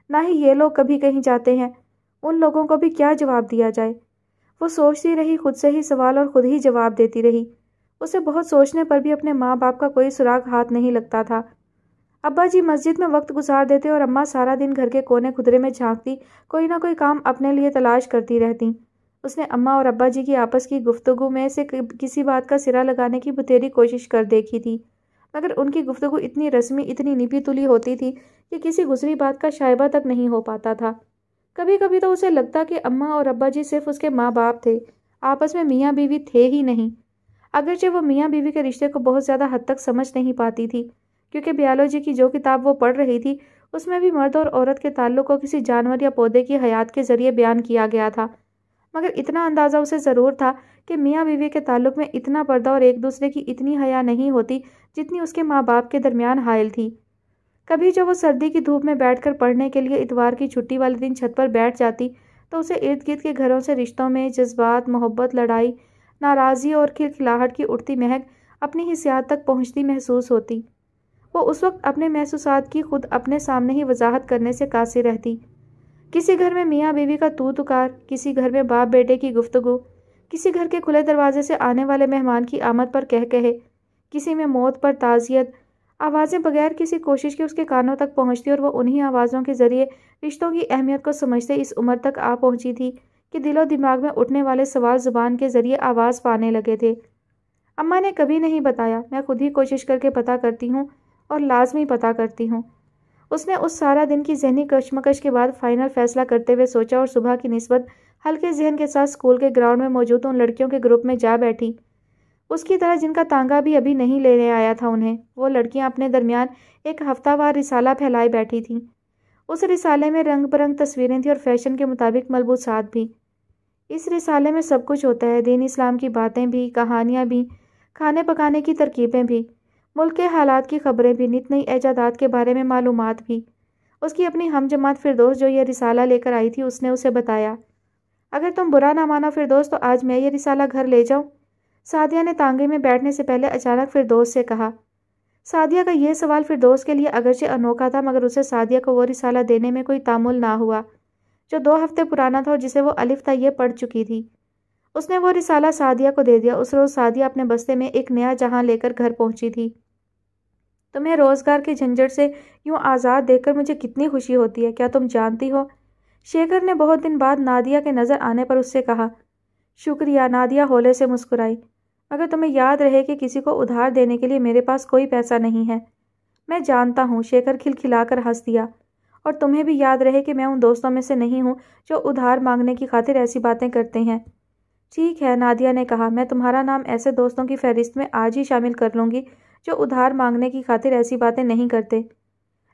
نہ ہی یہ لوگ کبھی کہیں جاتے ہیں۔ ان لوگوں کو بھی کیا جواب دیا جائے؟ وہ سوچتی رہی، خود سے ہی سوال اور خود ہی جواب دیتی رہی۔ اسے بہت سوچنے پر بھی اپنے ماں باپ کا کوئی سراغ ہاتھ نہیں لگتا تھا۔ ابا جی مسجد میں وقت گزار دیتے اور اماں سارا دن گھر کے کونے خدرے میں جھانکتی، کوئی نہ کوئی کام اپنے لیے تلاش کرتی رہتی۔ اس نے اماں اور ابا جی کی آپس کی گفتگو میں سے کسی بات کا سرا لگانے کی بتھیری کوشش کر دیکھی تھی، مگر ان کی گفتگو اتنی رسمی، اتنی نپی تلی ہوتی تھی کہ کسی گزری بات کا شائبہ تک نہیں ہو پاتا تھا۔ کبھی کبھی تو اسے لگتا کہ اماں اور ابا جی صرف اس کے ماں باپ تھے، آپس میں میاں بیوی تھے ہی نہیں۔ اگرچہ وہ میاں بیوی کے رشتے کو بہت زیادہ حد تک سمجھ نہیں پاتی تھی، کیونکہ بیالوجی کی جو کتاب وہ پڑھ رہی تھی اس میں بھی مرد اور عورت کے تعلق کو کسی جانور یا پودے کی حیات کے ذریعے بیان کیا گیا تھا، مگر اتنا اندازہ اسے ضرور تھا کہ میاں بیوی کے تعلق میں اتنا پردہ اور ایک دوسرے کی اتنی حیا نہیں ہوتی جتنی اس کے ماں باپ کے درمیان حائل تھی۔ کبھی جو وہ سردی کی دھوپ میں بیٹھ کر پڑھنے کے لیے اتوار کی چھٹی والے دن چھت پر بیٹھ جاتی تو اسے ارد گرد کے گھروں سے رشتوں میں جذبات، محبت، لڑائی، ناراضی اور کھلکھلاہٹ کی اٹھتی مہک اپنی حسیات تک پہنچتی محسوس ہوتی۔ وہ اس وقت اپنے محسوسات کی خود اپنے سامنے ہی وضاحت کرنے سے قاصر رہتی۔ کسی گھر میں میاں بیوی کا تو تکار، کسی گھر میں باپ بیٹے کی گفتگو، کسی گھر کے کھلے دروازے سے آنے والے مہمان کی آمد پر کہے، کسی میں موت پر تعزیت، آوازیں بغیر کسی کوشش کے اس کے کانوں تک پہنچتی اور وہ انہی آوازوں کے ذریعے رشتوں کی اہمیت کو سمجھتے اس عمر تک آ پہنچی تھی کہ دل و دماغ میں اٹھنے والے سوال زبان کے ذریعے آواز پانے لگے تھے۔ اماں نے کبھی نہیں بتایا، میں خود ہی کوشش کر کے پتہ کرتی ہوں اور لازمی پتہ کرتی ہوں۔ اس نے اس سارا دن کی ذہنی کشمکش کے بعد فائنل فیصلہ کرتے ہوئے سوچا اور صبح کی نسبت ہلکے ذہن کے ساتھ اسکول کے گراؤنڈ میں موجود ان لڑکیوں کے گروپ میں جا بیٹھی، اس کی طرح جن کا تانگا بھی ابھی نہیں لینے آیا تھا انہیں۔ وہ لڑکیاں اپنے درمیان ایک ہفتہ وار رسالہ پھیلائے بیٹھی تھیں۔ اس رسالے میں رنگ برنگ تصویریں تھیں اور فیشن کے مطابق ملبوسات بھی۔ اس رسالے میں سب کچھ ہوتا ہے، دین اسلام کی باتیں بھی، کہانیاں بھی، کھانے پکانے کی ترکیبیں بھی، ملک کے حالات کی خبریں بھی، نت نئی ایجادات کے بارے میں معلومات بھی۔ اس کی اپنی ہم جماعت فردوس جو یہ رسالہ لے کر آئی تھی، اس نے اسے بتایا، اگر تم برا نہ مانا فردوس تو آج میں یہ رسالہ گھر لے جاؤں؟ سعدیہ نے تانگے میں بیٹھنے سے پہلے اچانک فردوس سے کہا۔ سعدیہ کا یہ سوال فردوس کے لیے اگرچہ انوکھا تھا، مگر اسے سعدیہ کو وہ رسالہ دینے میں کوئی تامل نہ ہوا جو 2 ہفتے پرانا تھا اور جسے وہ الف تا یہ پڑھ چکی تھی۔ اس نے وہ رسالہ سعدیہ کو دے دیا۔ اس روز سعدیہ اپنے بستے میں ایک نیا جہاں لے کر گھر پہنچی تھی۔ تمہیں روزگار کے جھنجھٹ سے یوں آزاد دیکھ کر مجھے کتنی خوشی ہوتی ہے، کیا تم جانتی ہو؟ شیکھر نے بہت دن بعد نادیہ کے نظر آنے پر اس سے کہا۔ شکریہ، نادیہ ہولے سے مسکرائی، مگر تمہیں یاد رہے کہ کسی کو ادھار دینے کے لیے میرے پاس کوئی پیسہ نہیں ہے۔ میں جانتا ہوں، شیکھر کھلکھلا کر ہنس دیا، اور تمہیں بھی یاد رہے کہ میں ان دوستوں میں سے نہیں ہوں جو ادھار مانگنے کی خاطر ایسی باتیں کرتے ہیں۔ ٹھیک ہے، نادیہ نے کہا، میں تمہارا نام ایسے دوستوں کی فہرست میں آج ہی شامل کر لوں گی جو ادھار مانگنے کی خاطر ایسی باتیں نہیں کرتے،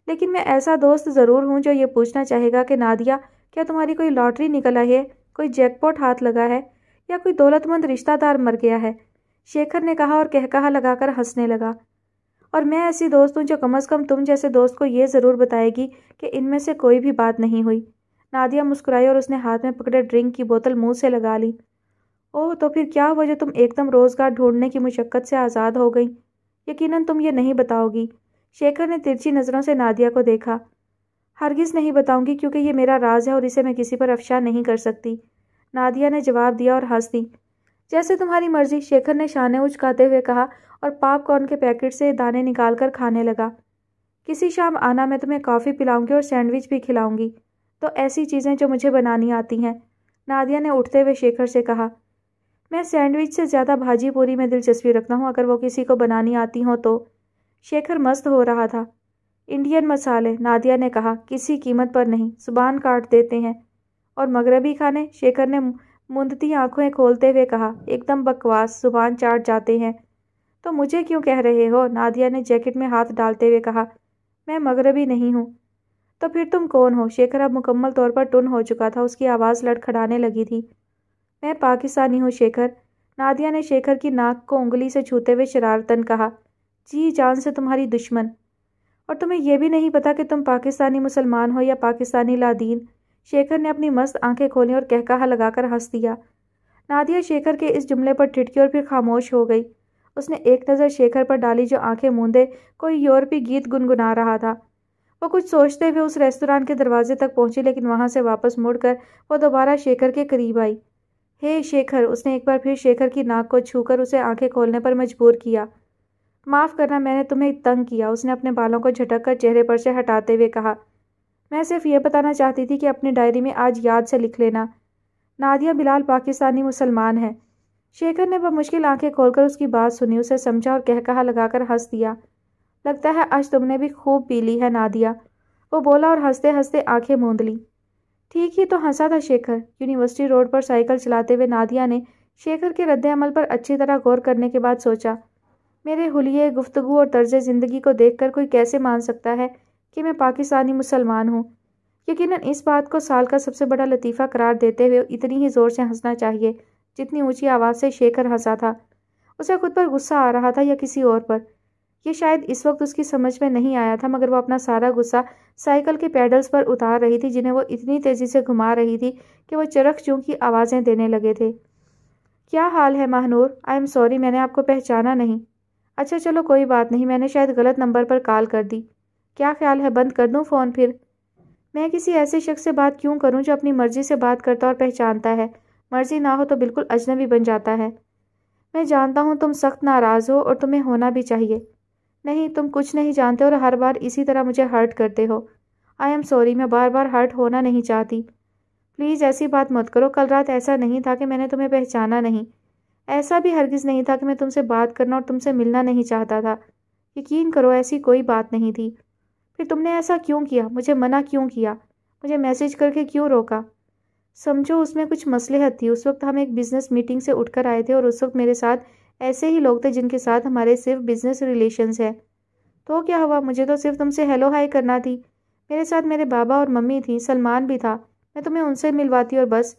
لیکن میں ایسا دوست ضرور ہوں جو یہ پوچھنا چاہے گا کہ نادیہ، کیا تمہاری کوئی لاٹری نکل آئی ہے، کوئی جیک پاٹ ہاتھ لگا ہے، یا کوئی دولت مند رشتہ دار مر گیا ہے؟ شیکھر نے کہا اور کہکہا لگا کر ہنسنے لگا۔ اور میں ایسی دوست ہوں جو کم از کم تم جیسے دوست کو یہ ضرور بتائے گی کہ ان میں سے کوئی بھی بات نہیں ہوئی۔ نادیہ مسکرائی اور اس نے ہاتھ میں پکڑے ڈرنک کی بوتل منہ سے لگا لی۔ اوہ، تو پھر کیا ہوا جو تم ایک دم روزگار ڈھونڈنے کی مشقت سے آزاد ہو گئی؟ یقیناً تم یہ نہیں بتاؤ گی۔ شیکھر نے ترچھی نظروں سے نادیہ کو دیکھا۔ ہرگز نہیں بتاؤں گی کیونکہ یہ میرا راز ہے اور اسے میں کسی پر افشا نہیں کر سکتی، نادیہ نے جواب دیا اور ہنس دی۔ جیسے تمہاری مرضی، شیکھر نے شانے اچکاتے ہوئے کہا اور پاپ کارن کے پیکٹ سے دانے نکال کر کھانے لگا۔ کسی شام آنا، میں تمہیں کافی پلاؤں گی اور سینڈوچ بھی کھلاؤں گی، تو ایسی چیزیں جو مجھے بنانی آتی ہیں، نادیہ نے اٹھتے ہوئے شیکھر سے کہا۔ میں سینڈوچ سے زیادہ بھاجی پوری میں دلچسپی رکھتا ہوں، اگر وہ کسی کو بنانی آتی ہوں تو۔ شیکھر مست ہو رہا تھا۔ انڈین مسالے، نادیہ نے کہا، کسی قیمت پر نہیں، زبان کاٹ دیتے ہیں۔ اور مغربی کھانے، شیکھر نے مندتی آنکھیں کھولتے ہوئے کہا، ایک دم بکواس، زبان چاٹ جاتے ہیں۔ تو مجھے کیوں کہہ رہے ہو؟ نادیہ نے جیکٹ میں ہاتھ ڈالتے ہوئے کہا، میں مغربی نہیں ہوں۔ تو پھر تم کون ہو؟ شیکھر اب مکمل طور پر ٹن ہو چکا تھا، اس کی آواز لڑکھڑانے لگی تھی۔ میں پاکستانی ہوں شیکھر، نادیہ نے شیکھر کی ناک کو انگلی سے چھوتے ہوئے شرارتاً کہا، جی جان سے تمہاری دشمن۔ اور تمہیں یہ بھی نہیں پتا کہ تم پاکستانی مسلمان ہو یا پاکستانی لادین؟ شیکھر نے اپنی مست آنکھیں کھولیں اور کہکہا لگا کر ہنس دیا۔ نادیہ شیکھر کے اس جملے پر ٹھٹکی اور پھر خاموش ہو گئی۔ اس نے ایک نظر شیکھر پر ڈالی جو آنکھیں موندے کوئی یورپی گیت گنگنا رہا تھا۔ وہ کچھ سوچتے ہوئے اس ریستوران کے دروازے تک پہنچی، لیکن وہاں سے واپس مڑ کر وہ دوبارہ شیکھر کے قریب آئی۔ ہے شیکھر، اس نے ایک بار پھر شیکھر کی ناک کو چھو کر اسے آنکھیں کھولنے پر مجبور کیا۔ معاف کرنا، میں نے تمہیں تنگ کیا، اس نے اپنے بالوں کو جھٹک کر چہرے پر سے ہٹاتے ہوئے کہا۔ میں صرف یہ بتانا چاہتی تھی کہ اپنی ڈائری میں آج یاد سے لکھ لینا، نادیہ بلال پاکستانی مسلمان ہے۔ شیکھر نے بمشکل آنکھیں کھول کر اس کی بات سنی، اسے سمجھا اور کہکہا لگا کر ہنس دیا۔ لگتا ہے آج تم نے بھی خوب پی لی ہے نادیہ، وہ بولا اور ہنستے ہنستے آنکھیں موند لی۔ ٹھیک ہی تو ہنسا تھا شیکھر۔ یونیورسٹی روڈ پر سائیکل چلاتے ہوئے نادیہ نے شیکھر کے رد عمل پر اچھی طرح غور کرنے کے بعد سوچا، میرے حلیے گفتگو اور طرز زندگی کو دیکھ کر کوئی کیسے مان سکتا ہے کہ میں پاکستانی مسلمان ہوں؟ یقیناً اس بات کو سال کا سب سے بڑا لطیفہ قرار دیتے ہوئے اتنی ہی زور سے ہنسنا چاہیے جتنی اونچی آواز سے شیکھر ہنسا تھا۔ اسے خود پر غصہ آ رہا تھا یا کسی اور پر؟ یہ شاید اس وقت اس کی سمجھ میں نہیں آیا تھا، مگر وہ اپنا سارا غصہ سائیکل کے پیڈلز پر اتار رہی تھی، جنہیں وہ اتنی تیزی سے گھما رہی تھی کہ وہ چرخ چوں کی آوازیں دینے لگے تھے۔ کیا حال ہے ماہنور؟ آئی ایم سوری، میں نے آپ کو پہچانا نہیں۔ اچھا چلو کوئی بات نہیں، میں نے شاید غلط نمبر پر کال کر دی۔ کیا خیال ہے بند کر دوں فون پھر؟ میں کسی ایسے شخص سے بات کیوں کروں جو اپنی مرضی سے بات کرتا اور پہچانتا ہے؟ مرضی نہ ہو تو بالکل اجنبی بن جاتا ہے۔ میں جانتا ہوں تم سخت ناراض ہو اور تمہیں ہونا بھی چاہیے۔ نہیں، تم کچھ نہیں جانتے اور ہر بار اسی طرح مجھے ہرٹ کرتے ہو۔ آئی ایم سوری، میں بار بار ہرٹ ہونا نہیں چاہتی۔ پلیز ایسی بات مت کرو، کل رات ایسا نہیں تھا کہ میں نے تمہیں پہچانا نہیں۔ ایسا بھی ہرگز نہیں تھا کہ میں تم سے بات کرنا اور تم سے ملنا نہیں چاہتا تھا۔ یقین کرو ایسی کوئی بات نہیں تھی۔ پھر تم نے ایسا کیوں کیا؟ مجھے منع کیوں کیا؟ مجھے میسج کر کے کیوں روکا؟ سمجھو اس میں کچھ مصلحت تھی۔ اس وقت ہم ایک بزنس میٹنگ سے اٹھ کر آئے تھے اور اس وقت میرے ساتھ ایسے ہی لوگ تھے جن کے ساتھ ہمارے صرف بزنس ریلیشنز ہیں۔ تو کیا ہوا؟ مجھے تو صرف تم سے ہیلو ہائی کرنا تھی۔ میرے ساتھ میرے بابا اور ممی تھیں، سلمان بھی تھا، میں تمہیں ان سے ملواتی اور بس۔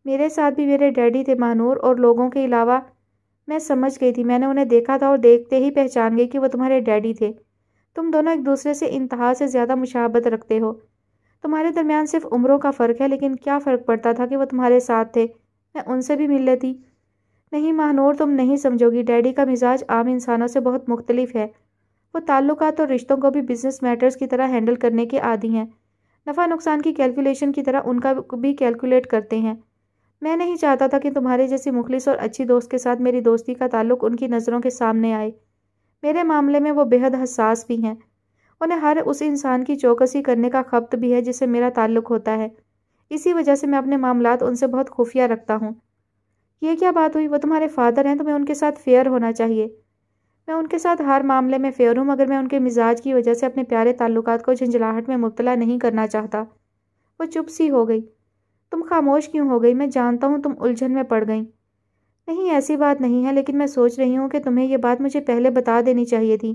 میرے ساتھ بھی میرے ڈیڈی تھے ماہنور، اور لوگوں کے علاوہ۔ میں سمجھ گئی تھی، میں نے انہیں دیکھا تھا اور دیکھتے ہی پہچان گئی کہ وہ تمہارے ڈیڈی تھے۔ تم دونوں ایک دوسرے سے انتہا سے زیادہ مشابہت رکھتے ہو۔ تمہارے درمیان صرف عمروں کا فرق ہے، لیکن کیا فرق پڑتا تھا کہ وہ تمہارے ساتھ تھے؟ میں ان سے بھی مل لیتی۔ نہیں ماہنور، تم نہیں سمجھو گی، ڈیڈی کا مزاج عام انسانوں سے بہت مختلف ہے۔ وہ تعلقات اور رشتوں کو بھی بزنس میٹرز کی طرح ہینڈل کرنے کے عادی ہیں، نفع نقصان کی کیلکولیشن کی طرح ان کا بھی کیلکولیٹ کرتے ہیں۔ میں نہیں چاہتا تھا کہ تمہارے جیسی مخلص اور اچھی دوست کے ساتھ میری دوستی کا تعلق ان کی نظروں کے سامنے آئے۔ میرے معاملے میں وہ بے حد حساس بھی ہیں، انہیں ہر اس انسان کی چوکسی کرنے کا خبت بھی ہے جس سے میرا تعلق ہوتا ہے۔ اسی وجہ سے میں اپنے معاملات ان سے بہت خفیہ رکھتا ہوں۔ یہ کیا بات ہوئی؟ وہ تمہارے فادر ہیں، تمہیں ان کے ساتھ فیئر ہونا چاہیے۔ میں ان کے ساتھ ہر معاملے میں فیئر ہوں، مگر میں ان کے مزاج کی وجہ سے اپنے پیارے تعلقات کو جھنجھلاہٹ میں مبتلا نہیں کرنا چاہتا۔ وہ چپ سی ہو گئی۔ تم خاموش کیوں ہو گئی؟ میں جانتا ہوں تم الجھن میں پڑ گئی۔ نہیں ایسی بات نہیں ہے، لیکن میں سوچ رہی ہوں کہ تمہیں یہ بات مجھے پہلے بتا دینی چاہیے تھی،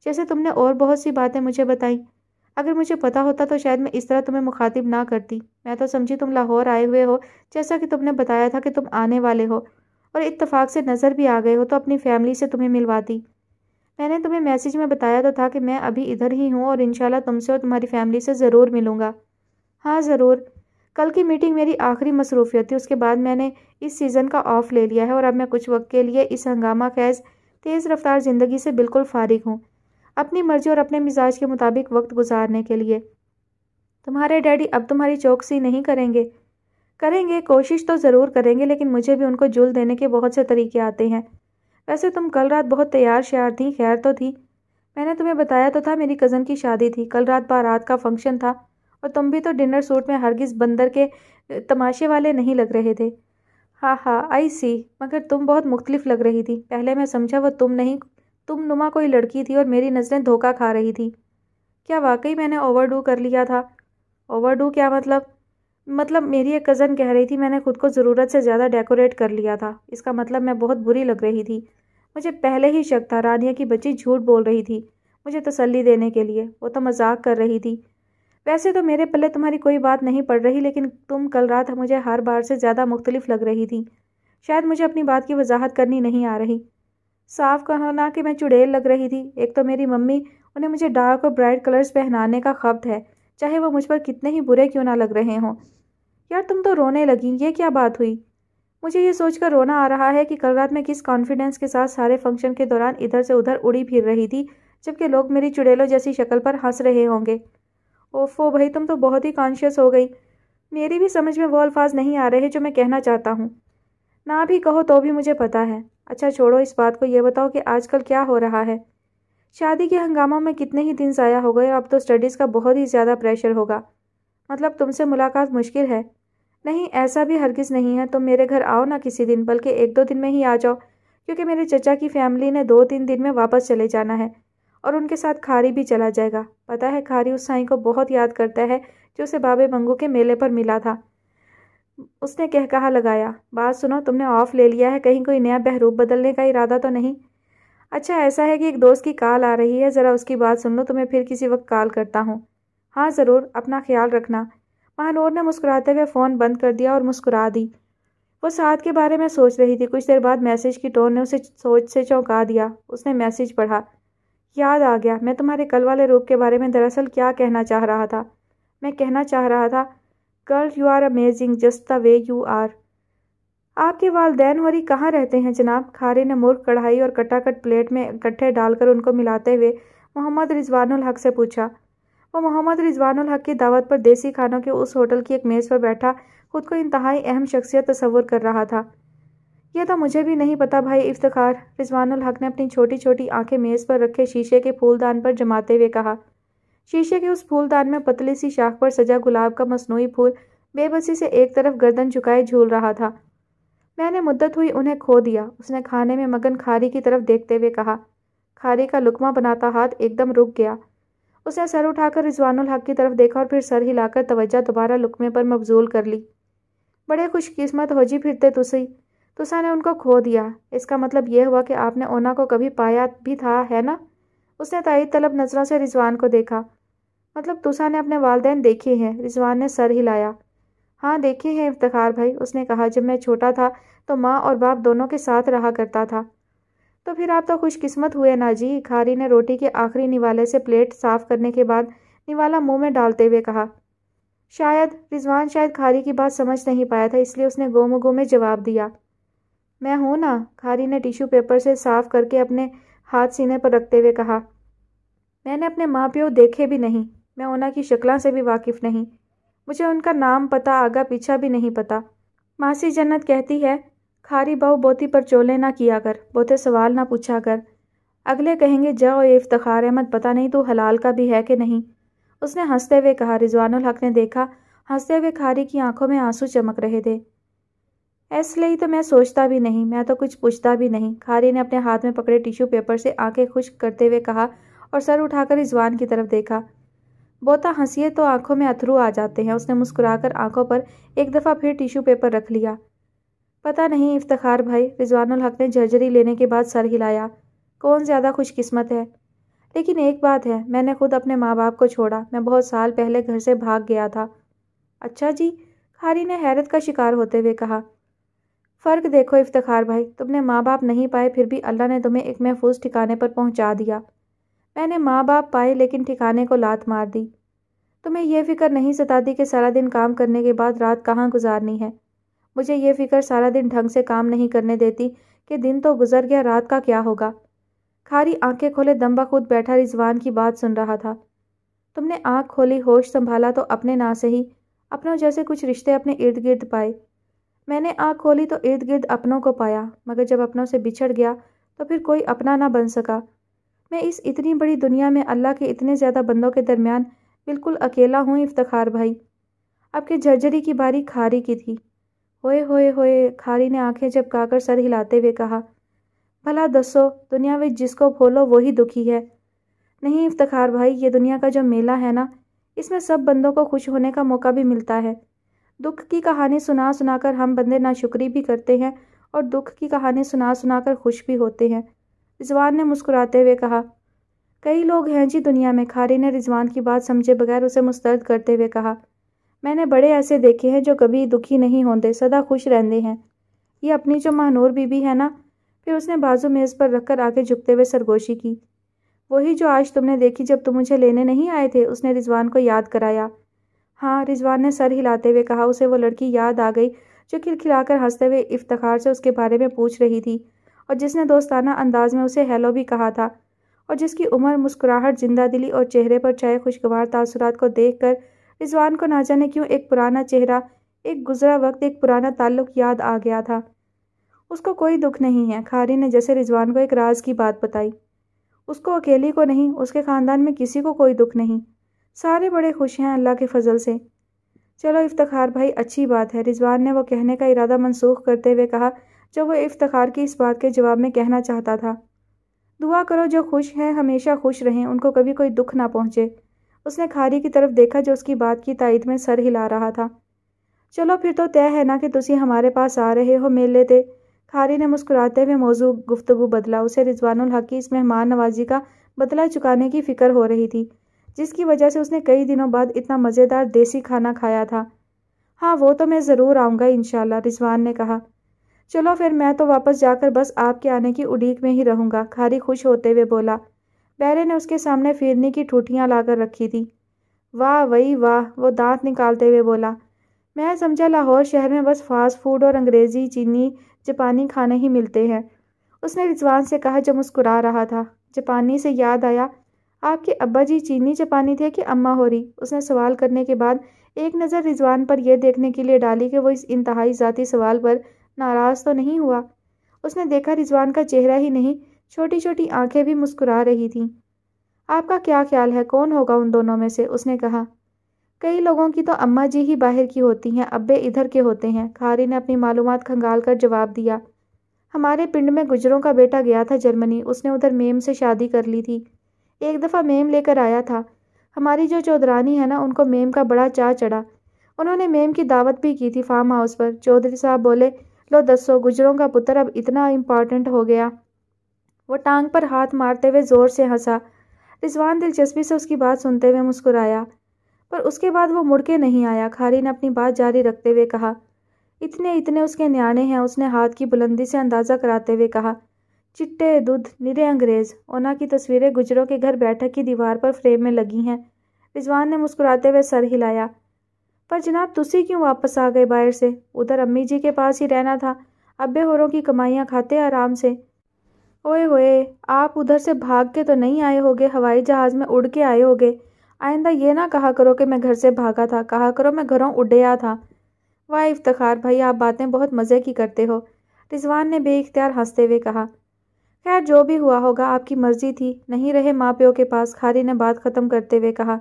جیسے تم نے اور بہت سی باتیں مجھے بتائیں۔ اگر مجھے پتا ہوتا تو شاید میں اس طرح تمہیں مخاطب نہ کرتی۔ میں تو سمجھی تم لاہور آئے ہوئے ہو، جیسا کہ تم نے بتایا تھا کہ تم آنے والے ہو، اور اتفاق سے نظر بھی آ گئے ہو تو اپنی فیملی سے تمہیں ملواتی۔ میں نے تمہیں میسج میں بتایا تو تھا کہ میں ابھی ادھر ہی ہوں اور انشاءاللہ تم سے اور تمہاری فیملی سے ضرور ملوں گا۔ ہاں ضرور۔ کل کی میٹنگ میری آخری مصروفیت تھی، اس کے بعد میں نے اس سیزن کا آف لے لیا ہے اور اب میں کچھ وقت کے لیے اس ہنگامہ خیز تیز رفتار زندگی سے بالکل فارغ ہوں، اپنی مرضی اور اپنے مزاج کے مطابق وقت گزارنے کے لیے۔ तुम्हारे डैडी अब तुम्हारी चौकसी नहीं करेंगे? करेंगे, कोशिश तो ज़रूर करेंगे, लेकिन मुझे भी उनको जुल देने के बहुत से तरीके आते हैं। वैसे तुम कल रात बहुत तैयार श्यार थी, खैर तो थी? मैंने तुम्हें बताया तो था मेरी कज़न की शादी थी, कल रात बारात का फंक्शन था, और तुम भी तो डिनर सूट में हरगिज़ बंदर के तमाशे वाले नहीं लग रहे थे। हाँ हाँ, आई सी, मगर तुम बहुत मुख्तलिफ लग रही थी। पहले मैं समझा वो तुम नहीं, तुम नुमा कोई लड़की थी और मेरी नज़रें धोखा खा रही थी। क्या वाकई मैंने ओवरडू कर लिया था? ओवरडू क्या मतलब मेरी एक कज़न कह रही थी मैंने खुद को ज़रूरत से ज़्यादा डेकोरेट कर लिया था। इसका मतलब मैं बहुत बुरी लग रही थी। मुझे पहले ही शक था रानिया की बच्ची झूठ बोल रही थी मुझे तसल्ली देने के लिए। वो तो मजाक कर रही थी। वैसे तो मेरे पल्ले तुम्हारी कोई बात नहीं पड़ रही, लेकिन तुम कल रात मुझे हर बार से ज़्यादा मुख्तलिफ लग रही थी। शायद मुझे अपनी बात की वजाहत करनी नहीं आ रही। साफ कहो ना कि मैं चुड़ैल लग रही थी। एक तो मेरी मम्मी, उन्हें मुझे डार्क और ब्राइट कलर्स पहनाने का खब्त है, चाहे वो मुझ पर कितने ही बुरे क्यों ना लग रहे हों। यार तुम तो रोने लगी, ये क्या बात हुई? मुझे ये सोचकर रोना आ रहा है कि कल रात मैं किस कॉन्फिडेंस के साथ सारे फंक्शन के दौरान इधर से उधर उड़ी फिर रही थी, जबकि लोग मेरी चुड़ैलों जैसी शक्ल पर हंस रहे होंगे। ओफो भाई, तुम तो बहुत ही कॉन्शियस हो गई। मेरी भी समझ में वो अल्फाज नहीं आ रहे जो मैं कहना चाहता हूँ। ना भी कहो तो भी मुझे पता है। अच्छा छोड़ो इस बात को, ये बताओ कि आजकल क्या हो रहा है? शादी के हंगामा में कितने ही दिन ज़ाया हो गए और अब तो स्टडीज़ का बहुत ही ज़्यादा प्रेशर होगा। मतलब तुमसे मुलाकात मुश्किल है? नहीं, ऐसा भी हरगिज़ नहीं है। तुम मेरे घर आओ ना किसी दिन, बल्कि 1-2 दिन में ही आ जाओ, क्योंकि मेरे चचा की फैमिली ने 2-3 दिन में वापस चले जाना है, और उनके साथ खारी भी चला जाएगा। पता है, खारी उस साईं को बहुत याद करता है जो उसे बाबे बंगू के मेले पर मिला था। उसने कहा लगाया। बात सुनो, तुमने ऑफ ले लिया है, कहीं कोई नया बहरूप बदलने का इरादा तो नहीं? अच्छा ऐसा है कि एक दोस्त की कॉल आ रही है, ज़रा उसकी बात सुन लो, तुम्हें फिर किसी वक्त कॉल करता हूँ। हाँ ज़रूर, अपना ख्याल रखना। महानूर ने मुस्कुराते हुए फ़ोन बंद कर दिया और मुस्कुरा दी। वो साथ के बारे में सोच रही थी। कुछ देर बाद मैसेज की टोन ने उसे सोच से चौंका दिया। उसने मैसेज पढ़ा। याद आ गया, मैं तुम्हारे कल वाले रूप के बारे में दरअसल क्या कहना चाह रहा था। मैं कहना चाह रहा था, girl you are amazing just the way you are. आपके वालदैन होरी कहाँ रहते हैं जनाब? खारी ने मुर्ग कढ़ाई और कटाकट प्लेट में इकट्ठे डालकर उनको मिलाते हुए मोहम्मद रिजवानुल हक से पूछा। वो मोहम्मद रिजवानुल हक की दावत पर देसी खानों के उस होटल की एक मेज़ पर बैठा खुद को इंतहाई अहम शख्सियत तस्वुर कर रहा था। यह तो मुझे भी नहीं पता भाई इफ्तिखार। रिजवानुल हक ने अपनी छोटी छोटी आंखें मेज़ पर रखे शीशे के फूलदान पर जमाते हुए कहा। शीशे के उस फूलदान में पतली सी शाख पर सजा गुलाब का मसनूई फूल बेबसी से एक तरफ गर्दन झुकाए झूल रहा था। मैंने मुद्दत हुई उन्हें खो दिया, उसने खाने में मगन खारी की तरफ देखते हुए कहा। खारी का लुकमा बनाता हाथ एकदम रुक गया। उसने सर उठाकर रिजवानुल हक की तरफ देखा और फिर सर हिलाकर तवज्जो दोबारा लुकमे पर मबजूल कर ली। बड़े खुशकिस्मत हो जी फिरते तुसा ने उनको खो दिया। इसका मतलब यह हुआ कि आपने ओना को कभी पाया भी था, है ना? उसने तायीद तलब नज़रों से रिजवान को देखा। मतलब तुसा ने अपने वालदैन देखे हैं? रिजवान ने सर हिलाया। हाँ देखे हैं इफ्तिखार भाई, उसने कहा। जब मैं छोटा था तो माँ और बाप दोनों के साथ रहा करता था। तो फिर आप तो खुशकिस्मत हुए ना जी। खारी ने रोटी के आखिरी निवाले से प्लेट साफ करने के बाद निवाला मुंह में डालते हुए कहा। रिजवान शायद खारी की बात समझ नहीं पाया था, इसलिए उसने गोमगो में जवाब दिया। मैं हूं ना। खारी ने टिश्यू पेपर से साफ करके अपने हाथ सीने पर रखते हुए कहा। मैंने अपने माँ प्यो देखे भी नहीं, मैं उन्हें की शक्लों से भी वाकिफ नहीं, मुझे उनका नाम पता आगा पीछा भी नहीं पता। मासी जन्नत कहती है, खारी बहू बोती पर चोले ना किया कर, बोते सवाल ना पूछा कर। अगले कहेंगे जाओ ये इफ्तिखार अहमद, पता नहीं तू हलाल का भी है कि नहीं, उसने हंसते हुए कहा। रिजवानुल हक ने देखा, हंसते हुए खारी की आंखों में आंसू चमक रहे थे। इसलिए तो मैं सोचता भी नहीं, मैं तो कुछ पूछता भी नहीं। खारी ने अपने हाथ में पकड़े टिश्यू पेपर से आंखें खुश्क करते हुए कहा और सर उठाकर रिजवान की तरफ देखा। बोता हंसिए तो आंखों में अथरू आ जाते हैं। उसने मुस्कुराकर आंखों पर एक दफ़ा फिर टिश्यू पेपर रख लिया। पता नहीं इफ्तिखार भाई, रिजवानुल हक ने झरझरी लेने के बाद सर हिलाया। कौन ज़्यादा खुशकिस्मत है? लेकिन एक बात है, मैंने खुद अपने माँ बाप को छोड़ा। मैं बहुत साल पहले घर से भाग गया था। अच्छा जी, खारी ने हैरत का शिकार होते हुए कहा। फ़र्क देखो इफ्तिखार भाई, तुमने माँ बाप नहीं पाए, फिर भी अल्लाह ने तुम्हें एक महफूज ठिकाने पर पहुँचा दिया। मैंने माँ बाप पाए लेकिन ठिकाने को लात मार दी। तुम्हें यह फ़िक्र नहीं सताती कि सारा दिन काम करने के बाद रात कहाँ गुजारनी है? मुझे ये फ़िक्र सारा दिन ढंग से काम नहीं करने देती कि दिन तो गुजर गया, रात का क्या होगा? खारी आंखें खोले दम बखुद बैठा रिजवान की बात सुन रहा था। तुमने आँख खोली, होश संभाला तो अपने ना सही अपनों जैसे कुछ रिश्ते अपने इर्द गिर्द पाए। मैंने आँख खोली तो इर्द गिर्द अपनों को पाया, मगर जब अपनों से बिछड़ गया तो फिर कोई अपना ना बन सका। मैं इस इतनी बड़ी दुनिया में अल्लाह के इतने ज़्यादा बंदों के दरमियान बिल्कुल अकेला हूँ इफ्तिखार भाई। आपके झरझरी की बारी खारी की थी। होए होए होए, खारी ने आंखें झपकाकर सर हिलाते हुए कहा, भला दसो, दुनिया में जिसको खोलो वही दुखी है। नहीं इफ्तिखार भाई, ये दुनिया का जो मेला है ना, इसमें सब बंदों को खुश होने का मौका भी मिलता है। दुख की कहानी सुना सुनाकर हम बंदे नाशुक्री भी करते हैं और दुख की कहानी सुना सुनाकर खुश भी होते हैं। रिजवान ने मुस्कुराते हुए कहा, कई लोग हैं जी दुनिया में। खारी ने रिजवान की बात समझे बगैर उसे मुस्तरद करते हुए कहा, मैंने बड़े ऐसे देखे हैं जो कभी दुखी नहीं होते, सदा खुश रहते हैं। ये अपनी जो महानूर बीबी है ना। फिर उसने बाजू मेज़ पर रखकर आगे झुकते हुए सरगोशी की। वही जो आज तुमने देखी जब तुम मुझे लेने नहीं आए थे, उसने रिजवान को याद कराया। हाँ, रिजवान ने सर हिलाते हुए कहा। उसे वो लड़की याद आ गई जो खिलखिलाकर हंसते हुए इफ्तिखार से उसके बारे में पूछ रही थी और जिसने दोस्ताना अंदाज में उसे हेलो भी कहा था और जिसकी उम्र, मुस्कुराहट, जिंदा दिली और चेहरे पर छाए खुशगवार तासुरात को देखकर रिजवान को ना जाने क्यों एक पुराना चेहरा, एक गुजरा वक्त, एक पुराना ताल्लुक याद आ गया था। उसको कोई दुख नहीं है। खारी ने जैसे रिजवान को एक राज की बात बताई। उसको अकेली को नहीं, उसके ख़ानदान में किसी को कोई दुख नहीं। सारे बड़े खुश हैं अल्लाह के फजल से। चलो इफ्तिखार भाई, अच्छी बात है। रिजवान ने वो कहने का इरादा मनसूख करते हुए कहा जो वो इफ्तिखार की इस बात के जवाब में कहना चाहता था। दुआ करो जो खुश हैं हमेशा खुश रहें, उनको कभी कोई दुख ना पहुँचे। उसने खारी की तरफ देखा जो उसकी बात की तायद में सर हिला रहा था। चलो फिर तो तय है ना कि तुसी हमारे पास आ रहे हो मेले ते। खारी ने मुस्कुराते हुए मौजू गुफ्तगू बदला। उसे रिजवानुल हक की इस मेहमान नवाजी का बदला चुकाने की फ़िक्र हो रही थी, जिसकी वजह से उसने कई दिनों बाद इतना मज़ेदार देसी खाना खाया था। हाँ, वो तो मैं ज़रूर आऊँगा इंशाल्लाह, रिजवान ने कहा। चलो फिर मैं तो वापस जाकर बस आपके आने की उड़ीक में ही रहूँगा, खारी खुश होते हुए बोला। बैरे ने उसके सामने फिरनी की ठूठियाँ लाकर रखी थी। वाह वही वाह, वो दांत निकालते हुए बोला। मैं समझा लाहौर शहर में बस फास्ट फूड और अंग्रेज़ी, चीनी, जापानी खाने ही मिलते हैं, उसने रिजवान से कहा जो मुस्कुरा रहा था। जापानी से याद आया, आपके अब्बा जी चीनी जापानी थे कि अम्मा होरी? उसने सवाल करने के बाद एक नज़र रिजवान पर यह देखने के लिए डाली कि वो इस इंतहाई ज़ाती सवाल पर नाराज़ तो नहीं हुआ। उसने देखा रिजवान का चेहरा ही नहीं, छोटी छोटी आंखें भी मुस्कुरा रही थीं। आपका क्या ख्याल है, कौन होगा उन दोनों में से? उसने कहा। कई लोगों की तो अम्मा जी ही बाहर की होती हैं, अब्बे इधर के होते हैं, खारी ने अपनी मालूमात खंगाल कर जवाब दिया। हमारे पिंड में गुजरों का बेटा गया था जर्मनी, उसने उधर मेम से शादी कर ली थी। एक दफ़ा मेम लेकर आया था। हमारी जो चौधरानी है ना, उनको मेम का बड़ा चाह चढ़ा। उन्होंने मेम की दावत भी की थी फार्म हाउस पर। चौधरी साहब बोले, लो दसो, गुजरों का पुत्र अब इतना इम्पॉर्टेंट हो गया। वो टांग पर हाथ मारते हुए ज़ोर से हंसा। रिजवान दिलचस्पी से उसकी बात सुनते हुए मुस्कुराया, पर उसके बाद वो मुड़ के नहीं आया। खारी ने अपनी बात जारी रखते हुए कहा, इतने इतने उसके न्याणे हैं। उसने हाथ की बुलंदी से अंदाज़ा कराते हुए कहा, चिट्टे दूध निरे अंग्रेज़। ओना की तस्वीरें गुजरों के घर बैठक की दीवार पर फ्रेम में लगी हैं। रिजवान ने मुस्कुराते हुए सर हिलाया। पर जनाब तुसी क्यों वापस आ गए बाहर से? उधर अम्मी जी के पास ही रहना था, अब्बे होरों की कमाइयाँ खाते आराम से। ओए होए, आप उधर से भाग के तो नहीं आए होगे, हवाई जहाज़ में उड़ के आए होगे। आइंदा ये ना कहा करो कि मैं घर से भागा था, कहा करो मैं घरों उड़या था। वाह इफ्तिखार भाई, आप बातें बहुत मज़े की करते हो, रिजवान ने बेइख्तियार हंसते हुए कहा। खैर जो भी हुआ होगा, आपकी मर्जी थी, नहीं रहे माँ प्यो के पास, खारी ने बात ख़त्म करते हुए कहा।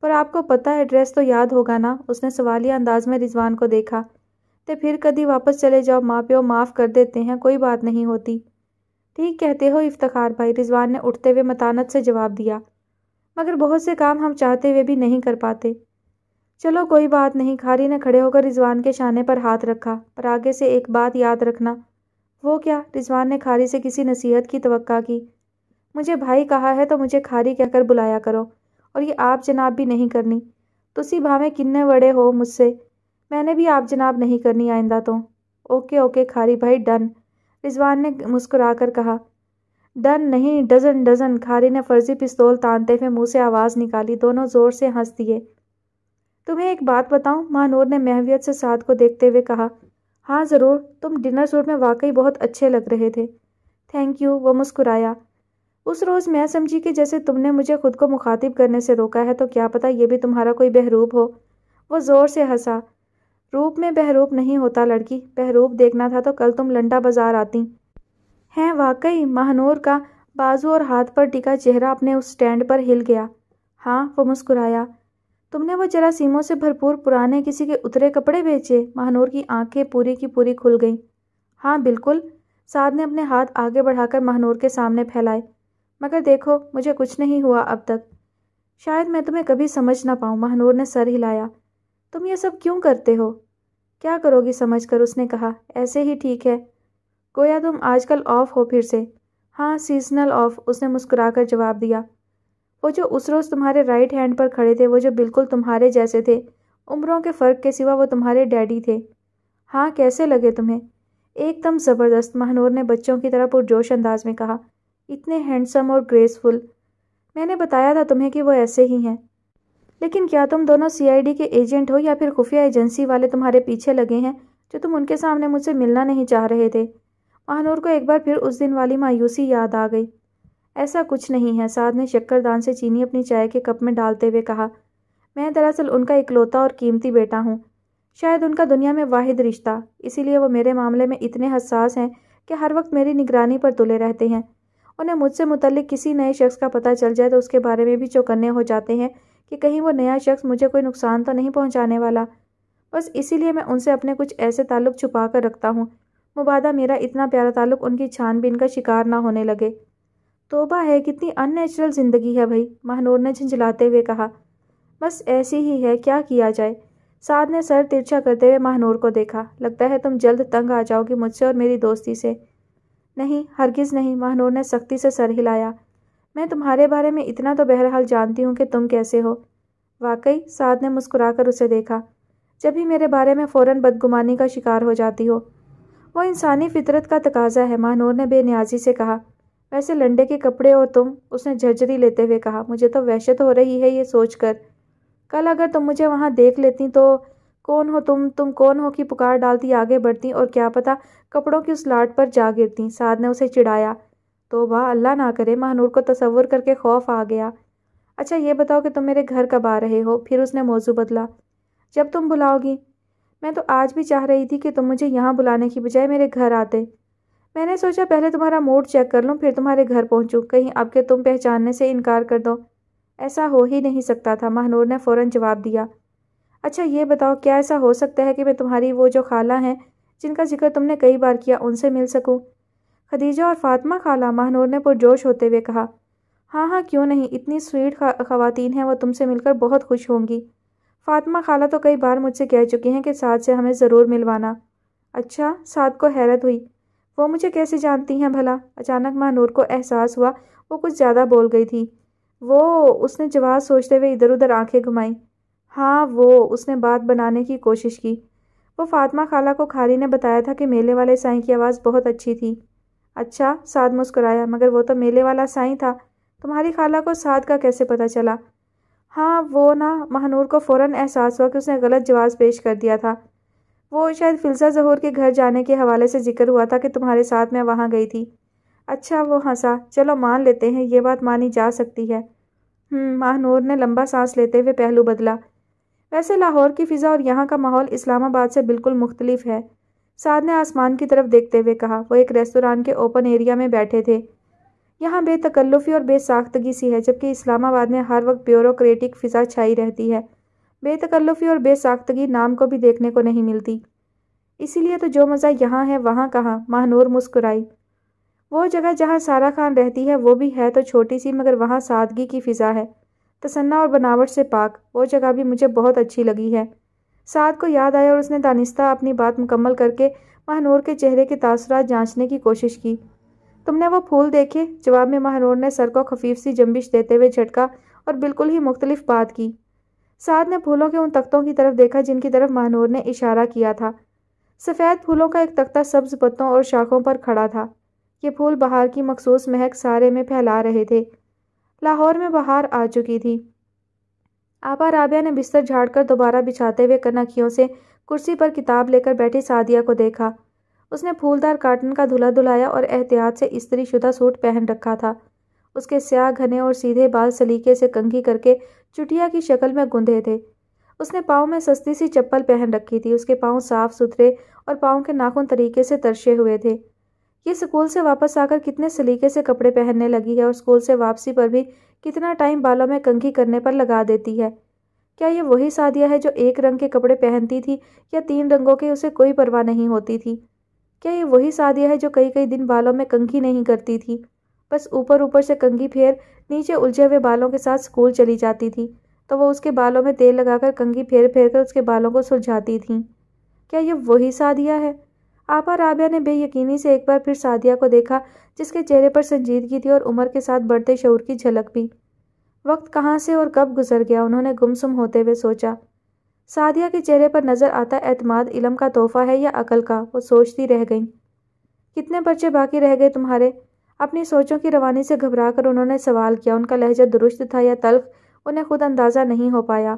पर आपको पता है एड्रेस तो याद होगा ना? उसने सवालिया अंदाज में रिजवान को देखा। तो फिर कभी वापस चले जाओ, माँ प्यो माफ़ कर देते हैं, कोई बात नहीं होती। ठीक कहते हो इफ्तिखार भाई, रिजवान ने उठते हुए मतानत से जवाब दिया। मगर बहुत से काम हम चाहते हुए भी नहीं कर पाते। चलो कोई बात नहीं, खारी ने खड़े होकर रिजवान के शाने पर हाथ रखा। पर आगे से एक बात याद रखना। वो क्या? रिजवान ने खारी से किसी नसीहत की तवक्का की। मुझे भाई कहा है तो मुझे खारी कहकर बुलाया करो, और ये आप जनाब भी नहीं करनी। तुसी भावें किन्ने बड़े हो मुझसे, मैंने भी आप जनाब नहीं करनी आइंदा तो। ओके ओके खारी भाई, डन, रिजवान ने मुस्कुराकर कहा। डन नहीं, डजन डजन, खारी ने फर्जी पिस्तौल तानते हुए मुंह से आवाज़ निकाली। दोनों ज़ोर से हंस दिए। तुम्हें एक बात बताऊं? महानूर ने महवियत से साद को देखते हुए कहा। हाँ ज़रूर, तुम डिनर सूट में वाकई बहुत अच्छे लग रहे थे। थैंक यू, वो मुस्कुराया। उस रोज़ मैं समझी कि जैसे तुमने मुझे खुद को मुखातिब करने से रोका है तो क्या पता ये भी तुम्हारा कोई बहरूप हो। वो ज़ोर से हंसा। रूप में बहरूप नहीं होता लड़की, बहरूप देखना था तो कल तुम लंडा बाजार आती। हैं वाकई? महानूर का बाजू और हाथ पर टिका चेहरा अपने उस स्टैंड पर हिल गया। हाँ, वो मुस्कुराया। तुमने वो जरासीमों से भरपूर पुराने किसी के उतरे कपड़े बेचे? महानूर की आंखें पूरी की पूरी खुल गईं। हाँ बिल्कुल। साद ने अपने हाथ आगे बढ़ाकर महानूर के सामने फैलाए। मगर देखो, मुझे कुछ नहीं हुआ अब तक। शायद मैं तुम्हें कभी समझ ना पाऊँ। महानूर ने सर हिलाया। तुम ये सब क्यों करते हो? क्या करोगी समझ कर? उसने कहा। ऐसे ही ठीक है। गोया तुम आजकल ऑफ हो फिर से। हाँ, सीजनल ऑफ, उसने मुस्कुराकर जवाब दिया। वो जो उस रोज़ तुम्हारे राइट हैंड पर खड़े थे, वो जो बिल्कुल तुम्हारे जैसे थे, उम्रों के फ़र्क के सिवा वो तुम्हारे डैडी थे। हाँ, कैसे लगे तुम्हें? एकदम ज़बरदस्त, महानूर ने बच्चों की तरह पुरजोश अंदाज में कहा। इतने हैंडसम और ग्रेसफुल। मैंने बताया था तुम्हें कि वो ऐसे ही हैं। लेकिन क्या तुम दोनों सीआईडी के एजेंट हो या फिर खुफिया एजेंसी वाले तुम्हारे पीछे लगे हैं जो तुम उनके सामने मुझसे मिलना नहीं चाह रहे थे? महानूर को एक बार फिर उस दिन वाली मायूसी याद आ गई। ऐसा कुछ नहीं है, साद ने शक्करदान से चीनी अपनी चाय के कप में डालते हुए कहा। मैं दरअसल उनका इकलौता और कीमती बेटा हूँ, शायद उनका दुनिया में वाहिद रिश्ता। इसीलिए वो मेरे मामले में इतने हसास हैं कि हर वक्त मेरी निगरानी पर तुले रहते हैं। उन्हें मुझसे मुतल्लिक किसी नए शख्स का पता चल जाए तो उसके बारे में भी चौकन्ने हो जाते हैं कि कहीं वो नया शख्स मुझे कोई नुकसान तो नहीं पहुंचाने वाला। बस इसीलिए मैं उनसे अपने कुछ ऐसे ताल्लुक छुपा कर रखता हूँ, मुबादा मेरा इतना प्यारा ताल्लुक उनकी छानबीन का शिकार ना होने लगे। तौबा है, कितनी अननेचुरल ज़िंदगी है भाई, महानूर ने झंझलाते हुए कहा। बस ऐसी ही है, क्या किया जाए। साद ने सर तिरछा करते हुए महानूर को देखा। लगता है तुम जल्द तंग आ जाओगी मुझसे और मेरी दोस्ती से। नहीं, हरगिज़ नहीं, महानूर ने सख्ती से सर हिलाया। मैं तुम्हारे बारे में इतना तो बहरहाल जानती हूँ कि तुम कैसे हो। वाकई? साद ने मुस्कुराकर उसे देखा। जब भी मेरे बारे में फ़ौरन बदगुमानी का शिकार हो जाती हो। वो इंसानी फितरत का तकाजा है, महानूर ने बेनियाजी से कहा। वैसे लंडे के कपड़े हो तुम, उसने झरझरी लेते हुए कहा। मुझे तो वहशत हो रही है ये सोचकर। कल अगर तुम मुझे वहाँ देख लेती तो कौन हो तुम कौन हो की पुकार डालती आगे बढ़ती और क्या पता कपड़ों की उस लाट पर जा गिरती। साद ने उसे चिढ़ाया। तौबा, अल्लाह ना करे, महानूर को तसव्वुर करके खौफ आ गया। अच्छा ये बताओ कि तुम मेरे घर कब आ रहे हो? फिर उसने मौजू बदला। जब तुम बुलाओगी। मैं तो आज भी चाह रही थी कि तुम मुझे यहाँ बुलाने की बजाय मेरे घर आते। मैंने सोचा पहले तुम्हारा मूड चेक कर लूँ फिर तुम्हारे घर पहुँचूँ, कहीं अब के तुम पहचानने से इनकार कर दो। ऐसा हो ही नहीं सकता था, महानूर ने फ़ौरन जवाब दिया। अच्छा ये बताओ, क्या ऐसा हो सकता है कि मैं तुम्हारी वो जो खाला हैं जिनका जिक्र तुमने कई बार किया, उनसे मिल सकूं? खदीजा और फातिमा खाला, महानूर ने पुरजोश होते हुए कहा। हाँ हाँ, क्यों नहीं, इतनी स्वीट खवातीन हैं, वो तुमसे मिलकर बहुत खुश होंगी। फातिमा खाला तो कई बार मुझसे कह चुकी हैं कि साद से हमें ज़रूर मिलवाना। अच्छा? साद को हैरत हुई। वो मुझे कैसे जानती हैं भला? अचानक महानूर को एहसास हुआ वो कुछ ज़्यादा बोल गई थी। वो, उसने जवाब सोचते हुए इधर उधर आंखें घुमाई। हाँ वो, उसने बात बनाने की कोशिश की। वो फातिमा खाला को खारी ने बताया था कि मेले वाले साईं की आवाज़ बहुत अच्छी थी। अच्छा? साद मुस्कुराया। मगर वो तो मेले वाला साईं था। तुम्हारी खाला को साद का कैसे पता चला? हाँ वो ना, महानूर को फ़ौरन एहसास हुआ कि उसने गलत जवाब पेश कर दिया था। वो शायद फिल्सा ज़हूर के घर जाने के हवाले से जिक्र हुआ था कि तुम्हारे साथ मैं वहाँ गई थी। अच्छा, वो हंसा। चलो मान लेते हैं, ये बात मानी जा सकती है। महानूर ने लंबा सांस लेते हुए पहलू बदला। वैसे लाहौर की फ़िज़ा और यहाँ का माहौल इस्लामाबाद से बिल्कुल मुख्तलिफ है, साद ने आसमान की तरफ देखते हुए कहा। वो एक रेस्तोरां के ओपन एरिया में बैठे थे। यहाँ बेतकल्लुफ़ी और बेसाख्तगी सी है, जबकि इस्लामाबाद में हर वक्त ब्यूरोक्रेटिक फ़िज़ा छाई रहती है। बेतकल्लुफ़ी और बेसाख्तगी नाम को भी देखने को नहीं मिलती। इसीलिए तो जो मज़ा यहाँ है वहाँ कहाँ? महानूर मुस्कुराई। वो जगह जहाँ सारा खान रहती है वो भी है तो छोटी सी, मगर वहाँ सादगी की फ़िज़ा है, तसन्ना और बनावट से पाक। वो जगह भी मुझे बहुत अच्छी लगी है। साद को याद आया और उसने दानिस्ता अपनी बात मुकम्मल करके महानूर के चेहरे के तासुरात जांचने की कोशिश की। तुमने वो फूल देखे? जवाब में महानूर ने सर को खफीफ सी जंबिश देते हुए झटका और बिल्कुल ही मुख्तलिफ बात की। साद ने फूलों के उन तख्तों की तरफ देखा जिनकी तरफ महानूर ने इशारा किया था। सफ़ेद फूलों का एक तख्ता सब्ज़ पत्तों और शाखों पर खड़ा था। ये फूल बहार की मखसूस महक सारे में फैला रहे थे। लाहौर में बहार आ चुकी थी। आपा राबिया ने बिस्तर झाड़कर दोबारा बिछाते हुए कनखियों से कुर्सी पर किताब लेकर बैठी सादिया को देखा। उसने फूलदार काटन का धुला धुलाया और एहतियात से इस्त्री शुदा सूट पहन रखा था। اس کے سیاہ گھنے اور سیدھے بال سلیقے سے کنگھی کر کے چٹیا کی شکل میں گندھے تھے۔ اس نے پاؤں میں سستی سی چپل پہن رکھی تھی۔ اس کے پاؤں صاف ستھرے اور پاؤں کے ناخن طریقے سے ترشے ہوئے تھے۔ یہ اسکول سے واپس آ کر کتنے سلیقے سے کپڑے پہننے لگی ہے اور اسکول سے واپسی پر بھی کتنا ٹائم بالوں میں کنگھی کرنے پر لگا دیتی ہے۔ کیا یہ وہی سعدیہ ہے جو ایک رنگ کے کپڑے پہنتی تھی یا 3 رنگوں کی اسے کوئی پرواہ نہیں ہوتی تھی؟ کیا یہ وہی سعدیہ ہے جو کئی دن بالوں میں کنگھی نہیں کرتی تھی، بس اوپر سے کنگھی پھیر نیچے الجھے ہوئے بالوں کے ساتھ اسکول چلی جاتی تھی تو وہ اس کے بالوں میں تیل لگا کر کنگھی پھیر کر اس کے بالوں کو سلجھاتی تھیں؟ کیا یہ وہی سعدیہ ہے؟ آپا رابعہ نے بے یقینی سے ایک بار پھر سعدیہ کو دیکھا، جس کے چہرے پر سنجیدگی تھی اور عمر کے ساتھ بڑھتے شعور کی جھلک بھی۔ وقت کہاں سے اور کب گزر گیا، انہوں نے گمسم ہوتے ہوئے سوچا۔ سعدیہ کے چہرے پر نظر آتا اعتماد علم کا تحفہ ہے یا عقل کا، وہ سوچتی رہ گئیں۔ کتنے پرچے باقی رہ گئے تمہارے؟ اپنی سوچوں کی روانی سے گھبرا کر انہوں نے سوال کیا۔ ان کا لہجہ درست تھا یا تلخ، انہیں خود اندازہ نہیں ہو پایا۔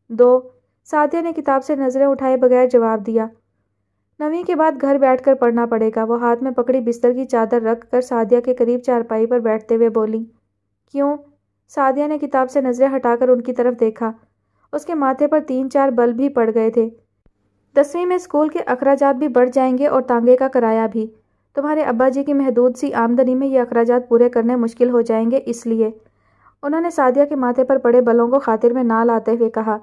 2۔ سعدیہ نے کتاب سے نظریں اٹھائے بغیر جواب دیا۔ 9ویں کے بعد گھر بیٹھ کر پڑھنا پڑے گا، وہ ہاتھ میں پکڑی بستر کی چادر رکھ کر سعدیہ کے قریب چارپائی پر بیٹھتے ہوئے بولی۔ کیوں؟ سعدیہ نے کتاب سے نظریں ہٹا کر ان کی طرف دیکھا۔ اس کے ماتھے پر 3-4 بل بھی پڑ گئے تھے۔ 10ویں میں اسکول کے اخراجات بھی بڑھ جائیں گے اور تانگے کا کرایہ بھی۔ تمہارے ابا جی کی محدود سی آمدنی میں یہ اخراجات پورے کرنے مشکل ہو جائیں گے، اس لیے۔ انہوں نے سعدیہ کے ماتھے پر پڑے بلوں کو خاطر میں نہ لاتے ہوئے کہا۔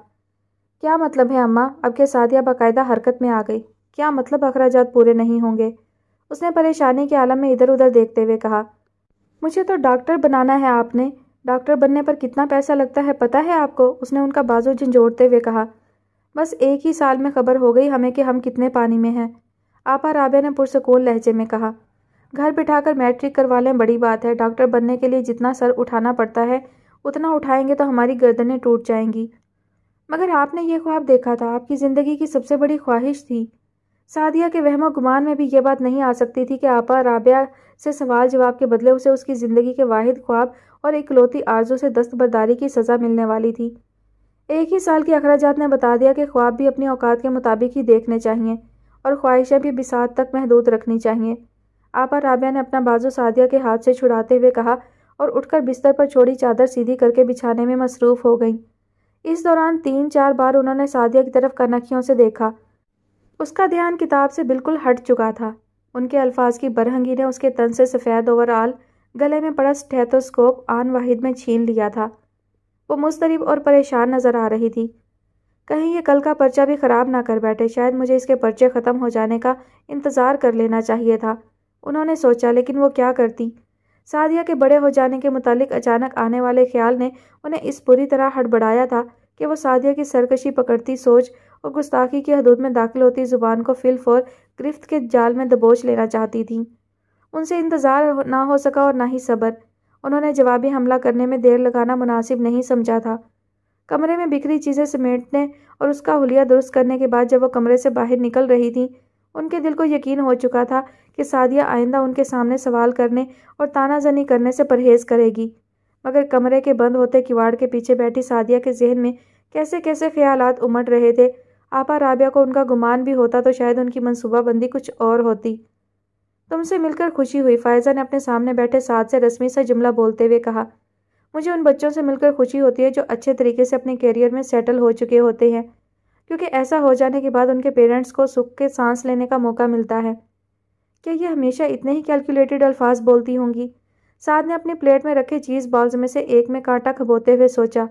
کیا مطلب ہے اماں؟ اب کہ سعدیہ باقاعدہ حرکت میں آ گئی۔ کیا مطلب اخراجات پورے نہیں ہوں گے؟ اس نے پریشانی کے عالم میں ادھر ادھر دیکھتے ہوئے کہا۔ مجھے تو ڈاکٹر بنانا ہے آپ نے۔ ڈاکٹر بننے پر کتنا پیسہ لگتا ہے پتہ ہے آپ کو؟ اس نے ان کا بازو جھنجھوڑتے ہوئے کہا۔ بس 1 ہی سال میں خبر ہو گئی ہمیں کہ ہم کتنے پانی میں ہیں، آپا رابعہ نے پرسکون لہجے میں کہا۔ گھر بٹھا کر میٹرک کروا لیں بڑی بات ہے، ڈاکٹر بننے کے لیے جتنا سر اٹھانا پڑتا ہے اتنا اٹھائیں گے تو ہماری گردنیں ٹوٹ جائیں گی۔ مگر آپ نے یہ خواب دیکھا تھا، آپ کی زندگی کی سب سے بڑی خواہش تھی۔ سعدیہ کے وہم و گمان میں بھی یہ بات نہیں آ سکتی تھی کہ آپا رابعہ سے سوال جواب کے بدلے اسے اس کی زندگی کے واحد خواب اور اکلوتی آرزو سے دستبرداری کی سزا ملنے والی تھی۔ 1 ہی سال کے اخراجات نے بتا دیا کہ خواب بھی اپنی اوقات کے مطابق ہی دیکھنے چاہیے اور خواہشیں بھی بساط تک محدود رکھنی چاہیے۔ آپا رابعہ نے اپنا بازو سعدیہ کے ہاتھ سے چھڑاتے ہوئے کہا اور اٹھ کر بستر پر چھوڑی چادر سیدھی کر کے بچھانے میں مصروف ہو گئیں۔ اس دوران 3-4 بار انہوں نے سعدیہ کی طرف کنکھیوں سے دیکھا۔ اس کا دھیان کتاب سے بالکل ہٹ چکا تھا۔ ان کے الفاظ کی برہنگی نے اس کے تن سے سفید اوور آل، گلے میں پڑا اسٹیتھوسکوپ آن واحد میں چھین لیا تھا۔ وہ مضطرب اور پریشان نظر آ رہی تھی۔ کہیں یہ کل کا پرچہ بھی خراب نہ کر بیٹھے، شاید مجھے اس کے پرچے ختم ہو جانے کا انتظار کر لینا چاہیے تھا، انہوں نے سوچا، لیکن وہ کیا کرتی؟ سعدیہ کے بڑے ہو جانے کے متعلق اچانک آنے والے خیال نے انہیں اس بری طرح ہڑبڑایا تھا کہ وہ سعدیہ کی سرکشی پکڑتی سوچ اور گستاخی کی حدود میں داخل ہوتی زبان کو فی الفور گرفت کے جال میں دبوچ لینا چاہتی تھیں۔ ان سے انتظار نہ ہو سکا اور نہ ہی صبر۔ انہوں نے جوابی حملہ کرنے میں دیر لگانا مناسب نہیں سمجھا تھا۔ کمرے میں بکھری چیزیں سمیٹنے اور اس کا حلیہ درست کرنے کے بعد جب وہ کمرے سے باہر نکل رہی تھیں، ان کے دل کو یقین ہو چکا تھا کہ سعدیہ آئندہ ان کے سامنے سوال کرنے اور تانا زنی کرنے سے پرہیز کرے گی۔ مگر کمرے کے بند ہوتے کواڑ کے پیچھے بیٹھی سعدیہ کے ذہن میں کیسے خیالات امڑ رہے تھے۔ آپا رابعہ کو ان کا گمان بھی ہوتا تو شاید ان کی منصوبہ بندی کچھ اور ہوتی۔ تم سے مل کر خوشی ہوئی، فائزہ نے اپنے سامنے بیٹھے سعد سے رسمی سا جملہ بولتے ہوئے کہا۔ مجھے ان بچوں سے مل کر خوشی ہوتی ہے جو اچھے طریقے سے اپنے کیریئر میں سیٹل ہو چکے ہوتے ہیں، کیونکہ ایسا ہو جانے کے بعد ان کے پیرنٹس کو سکھ کے سانس لینے کا موقع ملتا ہے۔ کیا یہ ہمیشہ اتنے ہی کیلکولیٹڈ الفاظ بولتی ہوں گی؟ سعد نے اپنی پلیٹ میں رکھے چیز بالز میں سے ایک میں کانٹا کھبوتے ہوئے سوچا۔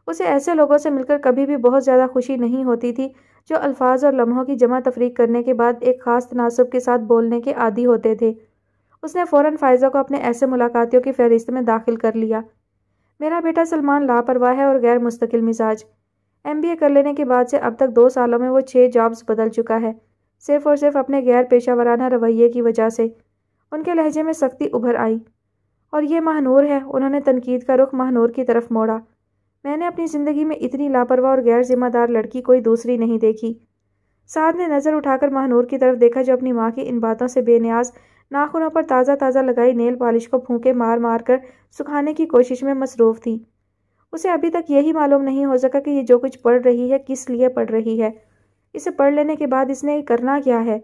اسے ایسے لوگوں سے مل کر کبھی بھی بہت زیادہ خوشی نہیں ہوتی تھی جو الفاظ اور لمحوں کی جمع تفریق کرنے کے بعد ایک خاص تناسب کے ساتھ بولنے کے عادی ہوتے تھے۔ اس نے فوراً فائزہ کو اپنے ایسے ملاقاتیوں کی فہرست میں داخل کر لیا۔ میرا بیٹا سلمان لاپرواہ ہے اور غیر مستقل مزاج۔ MBA کر لینے کے بعد سے اب تک 2 سالوں میں وہ 6 جابز بدل چکا ہے، صرف اور صرف اپنے غیر پیشہ ورانہ رویے کی وجہ سے۔ ان کے لہجے میں سختی ابھر آئی۔ اور یہ ماہنور ہے، انہوں نے تنقید کا رخ ماہنور کی طرف موڑا۔ میں نے اپنی زندگی میں اتنی لاپرواہ اور غیر ذمہ دار لڑکی کوئی دوسری نہیں دیکھی۔ سعد نے نظر اٹھا کر ماہنور کی طرف دیکھا جو اپنی ماں کی ان باتوں سے بے نیاز ناخنوں پر تازہ لگائی نیل پالش کو پھونکے مار کر سکھانے کی کوشش میں مصروف تھی۔ اسے ابھی تک یہی معلوم نہیں ہو سکا کہ یہ جو کچھ پڑھ رہی ہے کس لیے پڑھ رہی ہے، اسے پڑھ لینے کے بعد اس نے کرنا کیا ہے۔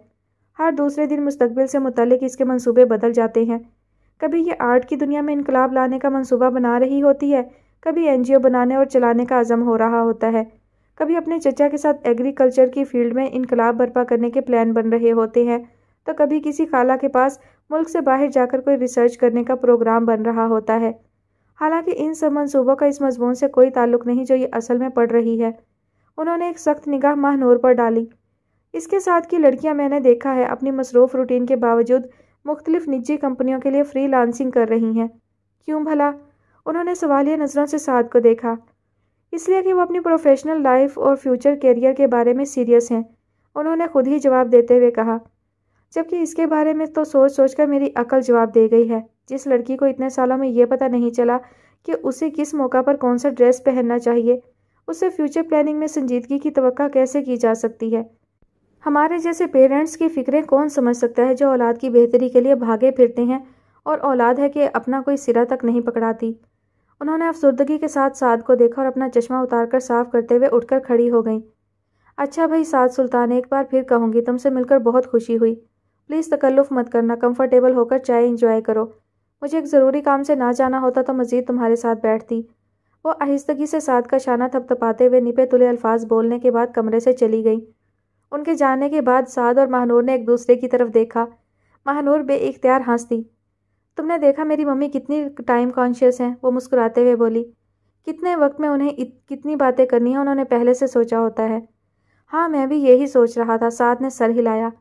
ہر دوسرے دن مستقبل سے متعلق اس کے منصوبے بدل جاتے ہیں۔ कभी ये आर्ट की दुनिया में इनकलाब लाने का मंसूबा बना रही होती है, कभी एनजीओ बनाने और चलाने का अज़म हो रहा होता है, कभी अपने चचा के साथ एग्रीकल्चर की फील्ड में इनकलाब बर्पा करने के प्लान बन रहे होते हैं, तो कभी किसी खाला के पास मुल्क से बाहर जाकर कोई रिसर्च करने का प्रोग्राम बन रहा होता है। हालांकि इन सब मंसूबों का इस मजमून से कोई ताल्लुक नहीं जो ये असल में पढ़ रही है। उन्होंने एक सख्त निगाह महानूर पर डाली। इसके साथ की लड़कियां मैंने देखा है अपनी मसरूफ़ रूटीन के बावजूद मुख्तलिफ निजी कंपनियों के लिए फ्रीलांसिंग कर रही हैं। क्यों भला? उन्होंने सवालिया नज़रों से साद को देखा। इसलिए कि वो अपनी प्रोफेशनल लाइफ और फ्यूचर कैरियर के बारे में सीरियस हैं, उन्होंने खुद ही जवाब देते हुए कहा। जबकि इसके बारे में तो सोच सोच कर मेरी अकल जवाब दे गई है। जिस लड़की को इतने सालों में ये पता नहीं चला कि उसे किस मौका पर कौन सा ड्रेस पहनना चाहिए, उससे फ्यूचर प्लानिंग में संजीदगी की तवक्का कैसे की जा सकती है? हमारे जैसे पेरेंट्स की फ़िक्रें कौन समझ सकता है जो औलाद की बेहतरी के लिए भागे फिरते हैं और औलाद है कि अपना कोई सिरा तक नहीं पकड़ाती। उन्होंने अफसुर्दगी के साथ साद को देखा और अपना चश्मा उतारकर साफ करते हुए उठकर खड़ी हो गई। अच्छा भाई साद सुल्तान, एक बार फिर कहूँगी, तुमसे मिलकर बहुत खुशी हुई। प्लीज़ तकल्लुफ़ मत करना, कंफर्टेबल होकर चाय इंजॉय करो। मुझे एक ज़रूरी काम से ना जाना होता तो मज़ीद तुम्हारे साथ बैठती। वो आहिस्तगी से साद का शाना थपथपाते हुए निपे तुले अल्फाज बोलने के बाद कमरे से चली गई। उनके जाने के बाद साद और महानूर ने एक दूसरे की तरफ देखा। महानूर बेइख्तियार हंस दी। तुमने देखा मेरी मम्मी कितनी टाइम कॉन्शियस हैं, वो मुस्कुराते हुए बोली। कितने वक्त में उन्हें कितनी बातें करनी है उन्होंने पहले से सोचा होता है। हाँ, मैं भी यही सोच रहा था, साद ने सर हिलाया।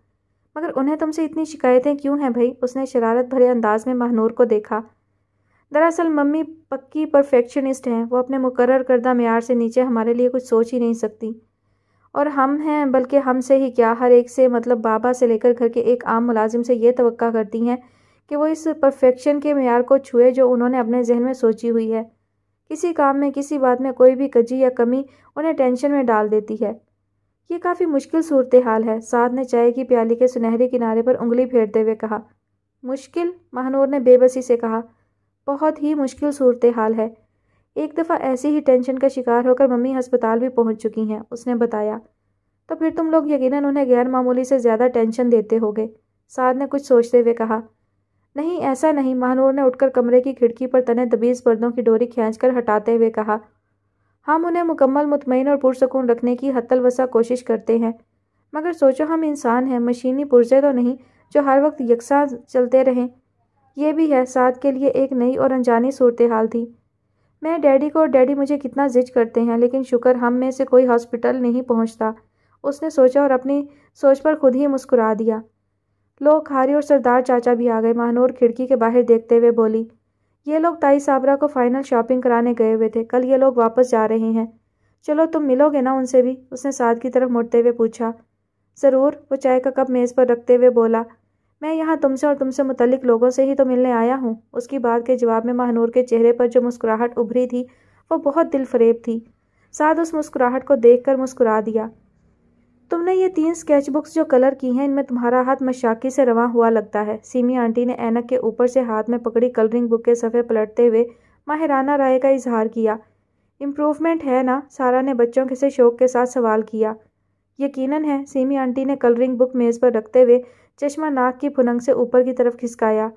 मगर उन्हें तुमसे इतनी शिकायतें क्यों हैं भाई? उसने शरारत भरे अंदाज में महानूर को देखा। दरअसल मम्मी पक्की परफेक्शनिस्ट हैं, वो अपने मुकर्रर करदा मेयार से नीचे हमारे लिए कुछ सोच ही नहीं सकती। और हम हैं, बल्कि हमसे ही क्या, हर एक से, मतलब बाबा से लेकर घर के एक आम मुलाजिम से ये तवक्का करती हैं कि वो इस परफेक्शन के मेयार को छुए जो उन्होंने अपने जहन में सोची हुई है। किसी काम में, किसी बात में कोई भी कजी या कमी उन्हें टेंशन में डाल देती है। ये काफ़ी मुश्किल सूरत हाल है, साद ने चाय की प्याली के सुनहरे किनारे पर उंगली फेरते हुए कहा। मुश्किल? महानूर ने बेबसी से कहा। बहुत ही मुश्किल सूरत हाल है। एक दफ़ा ऐसी ही टेंशन का शिकार होकर मम्मी अस्पताल भी पहुंच चुकी हैं, उसने बताया। तो फिर तुम लोग यकीनन उन्हें गैर मामूली से ज़्यादा टेंशन देते होगे, साद ने कुछ सोचते हुए कहा। नहीं, ऐसा नहीं, महानूर ने उठकर कमरे की खिड़की पर तने दबीज पर्दों की डोरी खींचकर हटाते हुए कहा। हम उन्हें मुकम्मल मुतमईन और पुरसकून रखने की हत्तल वसा कोशिश करते हैं, मगर सोचो हम इंसान हैं, मशीनी पुर्जे तो नहीं जो हर वक्त यकसा चलते रहें। यह भी है, साद के लिए एक नई और अनजानी सूरत हाल थी। मैं डैडी को और डैडी मुझे कितना जिद करते हैं, लेकिन शुक्र हम में से कोई हॉस्पिटल नहीं पहुंचता, उसने सोचा और अपनी सोच पर खुद ही मुस्कुरा दिया। लोग खारी और सरदार चाचा भी आ गए, महानूर खिड़की के बाहर देखते हुए बोली। ये लोग ताई साबरा को फाइनल शॉपिंग कराने गए हुए थे, कल ये लोग वापस जा रहे हैं। चलो तुम मिलोगे ना उनसे भी? उसने साद की तरफ मुड़ते हुए पूछा। ज़रूर, वो चाय का कप मेज़ पर रखते हुए बोला। मैं यहाँ तुमसे और तुमसे मुतल्लिक लोगों से ही तो मिलने आया हूँ। उसकी बात के जवाब में महानूर के चेहरे पर जो मुस्कुराहट उभरी थी वो बहुत दिलफरेब थी। साद उस मुस्कुराहट को देखकर मुस्कुरा दिया। तुमने ये 3 स्केच बुक्स जो कलर की हैं, इनमें तुम्हारा हाथ मशाकी से रवां हुआ लगता है। सीमी आंटी ने ऐनक के ऊपर से हाथ में पकड़ी कलरिंग बुक के सफ़े पलटते हुए माहिराना राय का इजहार किया। इम्प्रूवमेंट है ना? सारा ने बच्चों के से शौक के साथ सवाल किया। यकीनन है, सीमी आंटी ने कलरिंग बुक मेज़ पर रखते हुए चश्मा नाक की फुनंग से ऊपर की तरफ खिसकाया।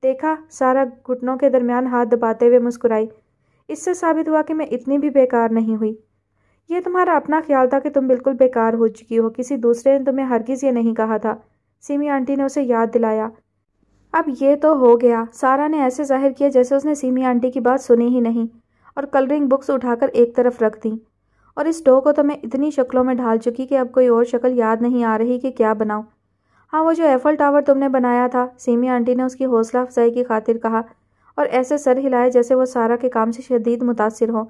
देखा? सारा घुटनों के दरमियान हाथ दबाते हुए मुस्कुराई। इससे साबित हुआ कि मैं इतनी भी बेकार नहीं हुई। ये तुम्हारा अपना ख्याल था कि तुम बिल्कुल बेकार हो चुकी हो, किसी दूसरे ने तुम्हें हरगिज़ ये नहीं कहा था, सीमी आंटी ने उसे याद दिलाया। अब ये तो हो गया। सारा ने ऐसे जाहिर किया जैसे उसने सीमी आंटी की बात सुनी ही नहीं और कलरिंग बुक्स उठाकर एक तरफ रख दी। और इस डो को तो मैं इतनी शक्लों में ढाल चुकी कि अब कोई और शक्ल याद नहीं आ रही कि क्या बनाऊं। हाँ, वो जो एफल टावर तुमने बनाया था, सीमी आंटी ने उसकी हौसला अफजाई की खातिर कहा और ऐसे सर हिलाए जैसे वो सारा के काम से शदीद मुतासिर हो।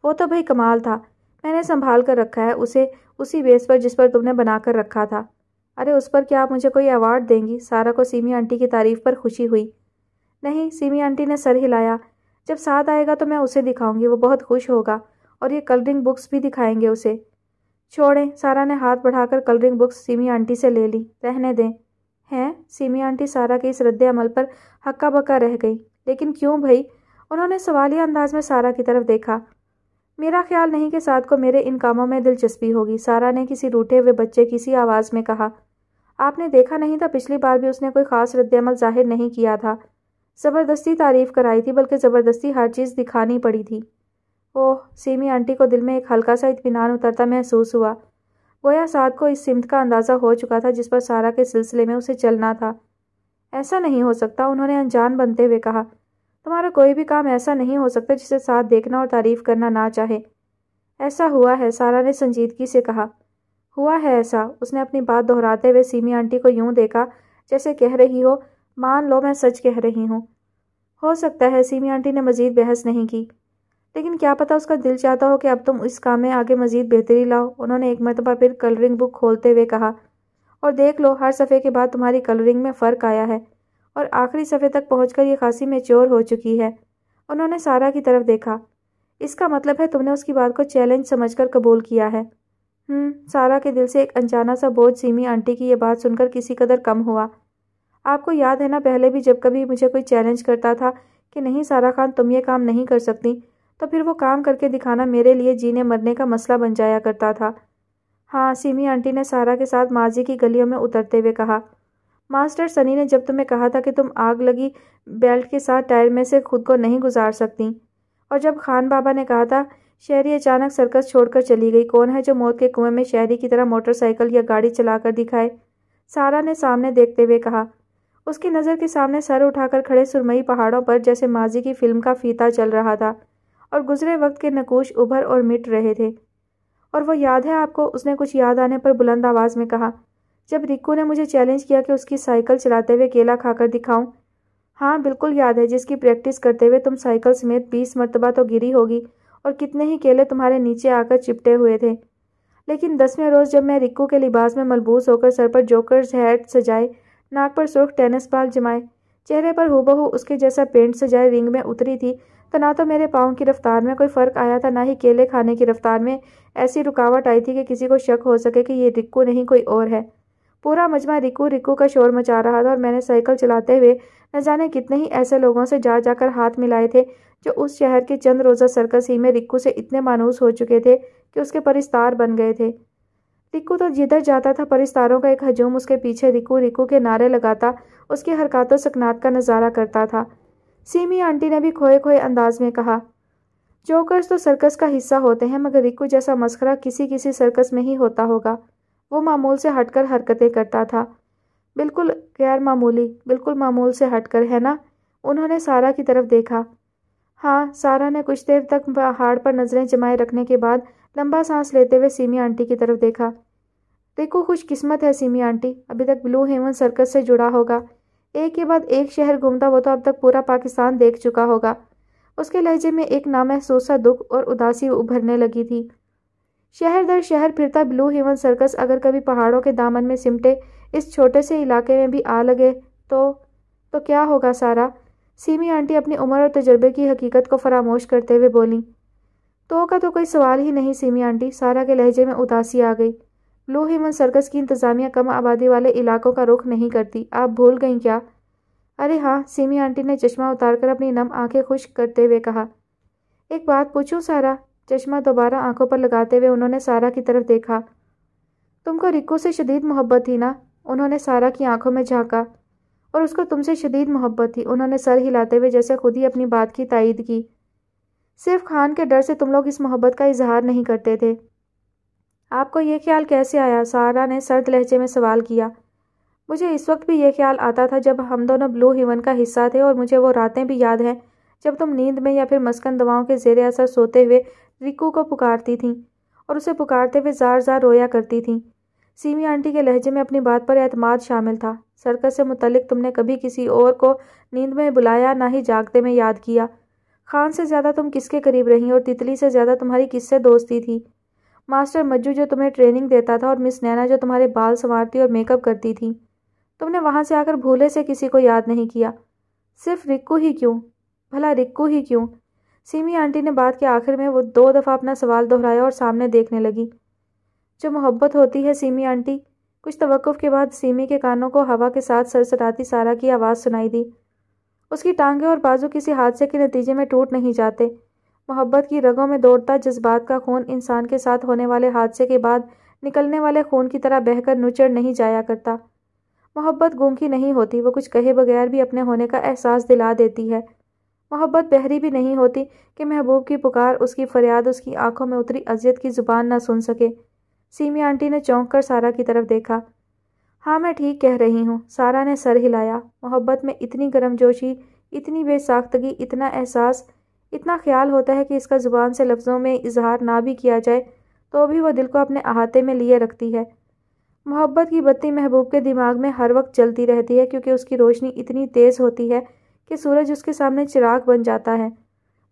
वो तो भाई कमाल था, मैंने संभाल कर रखा है उसे उसी बेस पर जिस पर तुमने बना कर रखा था। अरे उस पर क्या आप मुझे कोई अवार्ड देंगी? सारा को सीमी आंटी की तारीफ पर खुशी हुई। नहीं, सीमी आंटी ने सर हिलाया। जब साथ आएगा तो मैं उसे दिखाऊंगी, वो बहुत खुश होगा और ये कलरिंग बुक्स भी दिखाएंगे उसे। छोड़ें, सारा ने हाथ बढ़ाकर कलरिंग बुक्स सीमी आंटी से ले ली। रहने दें। हैं? सीमी आंटी सारा के इस रद्द अमल पर हक्का बक्का रह गई। लेकिन क्यों भाई? उन्होंने सवालिया अंदाज में सारा की तरफ देखा। मेरा ख्याल नहीं कि साद को मेरे इन कामों में दिलचस्पी होगी, सारा ने किसी रूठे हुए बच्चे की सी आवाज़ में कहा। आपने देखा नहीं था, पिछली बार भी उसने कोई ख़ास रद्द अमल जाहिर नहीं किया था। زبردستی تعریف کرائی تھی، بلکہ زبردستی ہر چیز دکھانی پڑی تھی۔ اوہ، سیمی آنٹی کو دل میں ایک ہلکا سا اطمینان اترتا محسوس ہوا۔ گویا سعد کو اس سمت کا اندازہ ہو چکا تھا جس پر سارہ کے سلسلے میں اسے چلنا تھا۔ ایسا نہیں ہو سکتا، انہوں نے انجان بنتے ہوئے کہا۔ تمہارا کوئی بھی کام ایسا نہیں ہو سکتا جسے سعد دیکھنا اور تعریف کرنا نہ چاہے۔ ایسا ہوا ہے، سارہ نے سنجیدگی سے کہا۔ ہوا ہے ایسا؟ اس نے اپنی بات دہراتے ہوئے سیمی آنٹی کو یوں دیکھا جیسے کہہ رہی ہو، مان لو میں سچ کہہ رہی ہوں۔ ہو سکتا ہے، سیمی آنٹی نے مزید بحث نہیں کی۔ لیکن کیا پتہ اس کا دل چاہتا ہو کہ اب تم اس کام میں آگے مزید بہتری لاؤ، انہوں نے ایک مرتبہ پھر کلرنگ بک کھولتے ہوئے کہا۔ اور دیکھ لو، ہر صفحے کے بعد تمہاری کلرنگ میں فرق آیا ہے، اور آخری صفحے تک پہنچ کر یہ خاصی میچور ہو چکی ہے۔ انہوں نے سارہ کی طرف دیکھا۔ اس کا مطلب ہے تم نے اس کی بات کو چیلنج سمجھ کر قبول کیا ہے۔ سارہ کے دل سے ایک انجانا سا بوجھ سیمی آنٹی کی یہ بات سن کر کسی قدر کم ہوا۔ آپ کو یاد ہے نا، پہلے بھی جب کبھی مجھے کوئی چیلنج کرتا تھا کہ نہیں سارہ خان تم یہ کام نہیں کر سکتی، تو پھر وہ کام کر کے دکھانا میرے لیے جینے مرنے کا مسئلہ بن جایا کرتا تھا۔ ہاں، سیمی آنٹی نے سارہ کے ساتھ ماضی کی گلیوں میں اترتے ہوئے کہا۔ ماسٹر سنی نے جب تمہیں کہا تھا کہ تم آگ لگی بیلٹ کے ساتھ ٹائر میں سے خود کو نہیں گزار سکتی، اور جب خان بابا نے کہا تھا شہری اچانک سرکس چھوڑ کر چلی گئی، کون ہے جو موت کے کنویں میں شہری کی طرح موٹر سائیکل یا گاڑی چلا کر دکھائے؟ سارہ نے سامنے دیکھتے ہوئے کہا۔ اس کی نظر کے سامنے سر اٹھا کر کھڑے سرمئی پہاڑوں پر جیسے ماضی کی فلم کا فیتا چل رہا تھا، اور گزرے وقت کے نقوش ابھر اور مٹ رہے تھے۔ اور وہ یاد ہے آپ کو؟ اس نے کچھ یاد آنے پر بلند آواز میں کہا، جب رکو نے مجھے چیلنج کیا کہ اس کی سائیکل چلاتے ہوئے کیلا کھا کر دکھاؤں۔ ہاں بالکل یاد ہے، جس کی پریکٹس کرتے ہوئے تم سائیکل سمیت 20 مرتبہ تو گری ہوگی، اور کتنے ہی کیلے تمہارے نیچے آ کر چپٹے ہوئے تھے۔ لیکن 10ویں روز جب میں رکو کے لباس میں ملبوس ہو کر سر پر جوکرز ہیٹ سجائے، ناک پر سرخ ٹینس بال جمائے، چہرے پر ہو اس کے جیسا پینٹ سجائے رنگ میں اتری تھی، تو نہ تو میرے پاؤں کی رفتار میں کوئی فرق آیا تھا، نہ ہی کیلے کھانے کی رفتار میں ایسی رکاوٹ آئی تھی کہ کسی کو شک ہو سکے کہ یہ رکو نہیں کوئی اور ہے۔ پورا مجمع رکو رکو کا شور مچا رہا تھا، اور میں نے سائیکل چلاتے ہوئے نہ جانے کتنے ہی ایسے لوگوں سے جا کر ہاتھ ملائے تھے جو اس شہر کے چند روزہ سرکس ہی میں رکو سے اتنے مانوس ہو چکے تھے کہ اس کے پرستار بن گئے تھے۔ رکو تو جدھر جاتا تھا پرستاروں کا ایک ہجوم اس کے پیچھے رکو رکو کے نعرے لگاتا اس کی حرکات و سکنات کا نظارہ کرتا تھا۔ سیمی آنٹی نے بھی کھوئے انداز میں کہا، جوکرز تو سرکس کا حصہ ہوتے ہیں، مگر رکو جیسا مسخرہ کسی سرکس میں ہی ہوتا ہوگا۔ وہ معمول سے ہٹ کر حرکتیں کرتا تھا، بالکل غیر معمولی، بالکل معمول سے ہٹ کر، ہے نا؟ انہوں نے سارہ کی طرف دیکھا۔ ہاں، سارہ نے کچھ دیر تک پہاڑ پر نظریں جمائے رکھنے کے بعد لمبا سانس لیتے ہوئے سیمی آنٹی کی طرف دیکھا۔ رکو خوش قسمت ہے سیمی آنٹی، ابھی تک بلو ہیون سرکس سے جڑا ہوگا، ایک کے بعد ایک شہر گھومتا، وہ تو اب تک پورا پاکستان دیکھ چکا ہوگا۔ اس کے لہجے میں ایک نامحسوسہ دکھ اور اداسی ابھرنے لگی تھی۔ شہر در شہر پھرتا بلو ہیون سرکس اگر کبھی پہاڑوں کے دامن میں سمٹے اس چھوٹے سے علاقے میں بھی آ لگے تو کیا ہوگا سارہ؟ سیمی آنٹی اپنی عمر اور تجربے کی حقیقت کو فراموش کرتے ہوئے بولیں۔ تو کا تو کوئی سوال ہی نہیں سیمی آنٹی، سارہ کے لہجے میں اداسی آ گئی۔ بلو ہیون سرکس کی انتظامیہ کم آبادی والے علاقوں کا رخ نہیں کرتی، آپ بھول گئیں کیا؟ ارے ہاں، سیمی آنٹی نے چشمہ اتار کر اپنی نم آنکھیں خشک کرتے ہوئے کہا۔ ایک بات پوچھوں سارہ؟ چشمہ دوبارہ آنکھوں پر لگاتے ہوئے انہوں نے سارہ کی طرف دیکھا۔ تم کو رکو سے شدید محبت تھی نا؟ انہوں نے سارہ کی آنکھوں میں جھانکا۔ اور اس کو تم سے شدید محبت تھی، انہوں نے سر ہلاتے ہوئے جیسے خود ہی اپنی بات کی تائید کی۔ صرف خان کے ڈر سے تم لوگ اس محبت کا اظہار نہیں کرتے تھے۔ آپ کو یہ خیال کیسے آیا؟ سارہ نے سرد لہجے میں سوال کیا۔ مجھے اس وقت بھی یہ خیال آتا تھا جب ہم دونوں بلو ہیون کا حصہ تھے، اور مجھے وہ راتیں بھی یاد ہیں جب تم نیند میں یا پھر مسکن دواؤں کے زیر اثر سوتے ہوئے رکو کو پکارتی تھیں، اور اسے پکارتے ہوئے زار زار رویا کرتی تھیں۔ سیمی آنٹی کے لہجے میں اپنی بات پر اعتماد شامل تھا۔ سرکس سے متعلق تم نے کبھی کسی اور کو نیند میں بلایا، نہ ہی جاگتے میں یاد کیا۔ خان سے زیادہ تم کس کے قریب رہیں، اور تتلی سے زیادہ تمہاری کس سے دوستی تھی؟ ماسٹر مجو جو تمہیں ٹریننگ دیتا تھا، اور مس نینا جو تمہارے بال سنوارتی اور میک اپ کرتی تھی، تم نے وہاں سے آ کر بھولے سے کسی کو یاد نہیں کیا؟ صرف رکو ہی کیوں؟ بھلا رکو ہی کیوں؟ سیمی آنٹی نے بات کے آخر میں وہ 2 دفعہ اپنا سوال دہرایا اور سامنے دیکھنے لگی۔ جو محبت ہوتی ہے سیمی آنٹی، کچھ توقف کے بعد سیمی کے کانوں کو ہوا کے ساتھ سرسراتی سارہ کی آواز سنائی دی۔ اس کی ٹانگیں اور بازو کسی حادثے کے نتیجے میں ٹوٹ نہیں جاتے۔ محبت کی رگوں میں دوڑتا جذبات کا خون انسان کے ساتھ ہونے والے حادثے کے بعد نکلنے والے خون کی طرح بہہ کر نچڑ نہیں جایا کرتا۔ मोहब्बत गूंगी नहीं होती, वो कुछ कहे बगैर भी अपने होने का एहसास दिला देती है। मोहब्बत बहरी भी नहीं होती कि महबूब की पुकार, उसकी फरियाद उसकी आंखों में उतरी अजियत की जुबान न सुन सके। सीमी आंटी ने चौंक कर सारा की तरफ देखा। हाँ, मैं ठीक कह रही हूँ, सारा ने सर हिलाया। मोहब्बत में इतनी गर्मजोशी, इतनी बेसाख्तगी, इतना एहसास, इतना ख्याल होता है कि इसका जुबान से लफ्ज़ों में इजहार ना भी किया जाए तो भी वह दिल को अपने अहाते में लिए रखती है। मोहब्बत की बत्ती महबूब के दिमाग में हर वक्त जलती रहती है, क्योंकि उसकी रोशनी इतनी तेज़ होती है कि सूरज उसके सामने चिराग बन जाता है।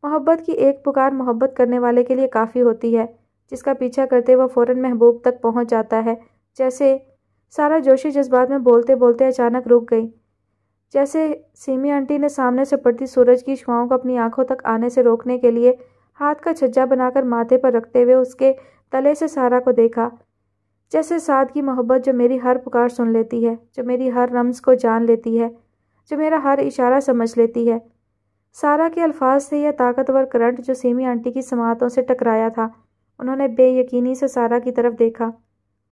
मोहब्बत की एक पुकार मोहब्बत करने वाले के लिए काफ़ी होती है, जिसका पीछा करते वह फ़ौरन महबूब तक पहुंच जाता है। जैसे सारा जोशी जज्बात में बोलते बोलते अचानक रुक गई। जैसे सीमी आंटी ने सामने से पड़ती सूरज की शुआओं को अपनी आंखों तक आने से रोकने के लिए हाथ का छज्जा बनाकर माथे पर रखते हुए उसके तले से सारा को देखा। जैसे साद की मोहब्बत जो मेरी हर पुकार सुन लेती है, जो मेरी हर रम्ज़ को जान लेती है, जो मेरा हर इशारा समझ लेती है। सारा के अल्फाज थे यह ताकतवर करंट जो सीमी आंटी की समातों से टकराया था। उन्होंने बेयकीनी से सारा की तरफ देखा।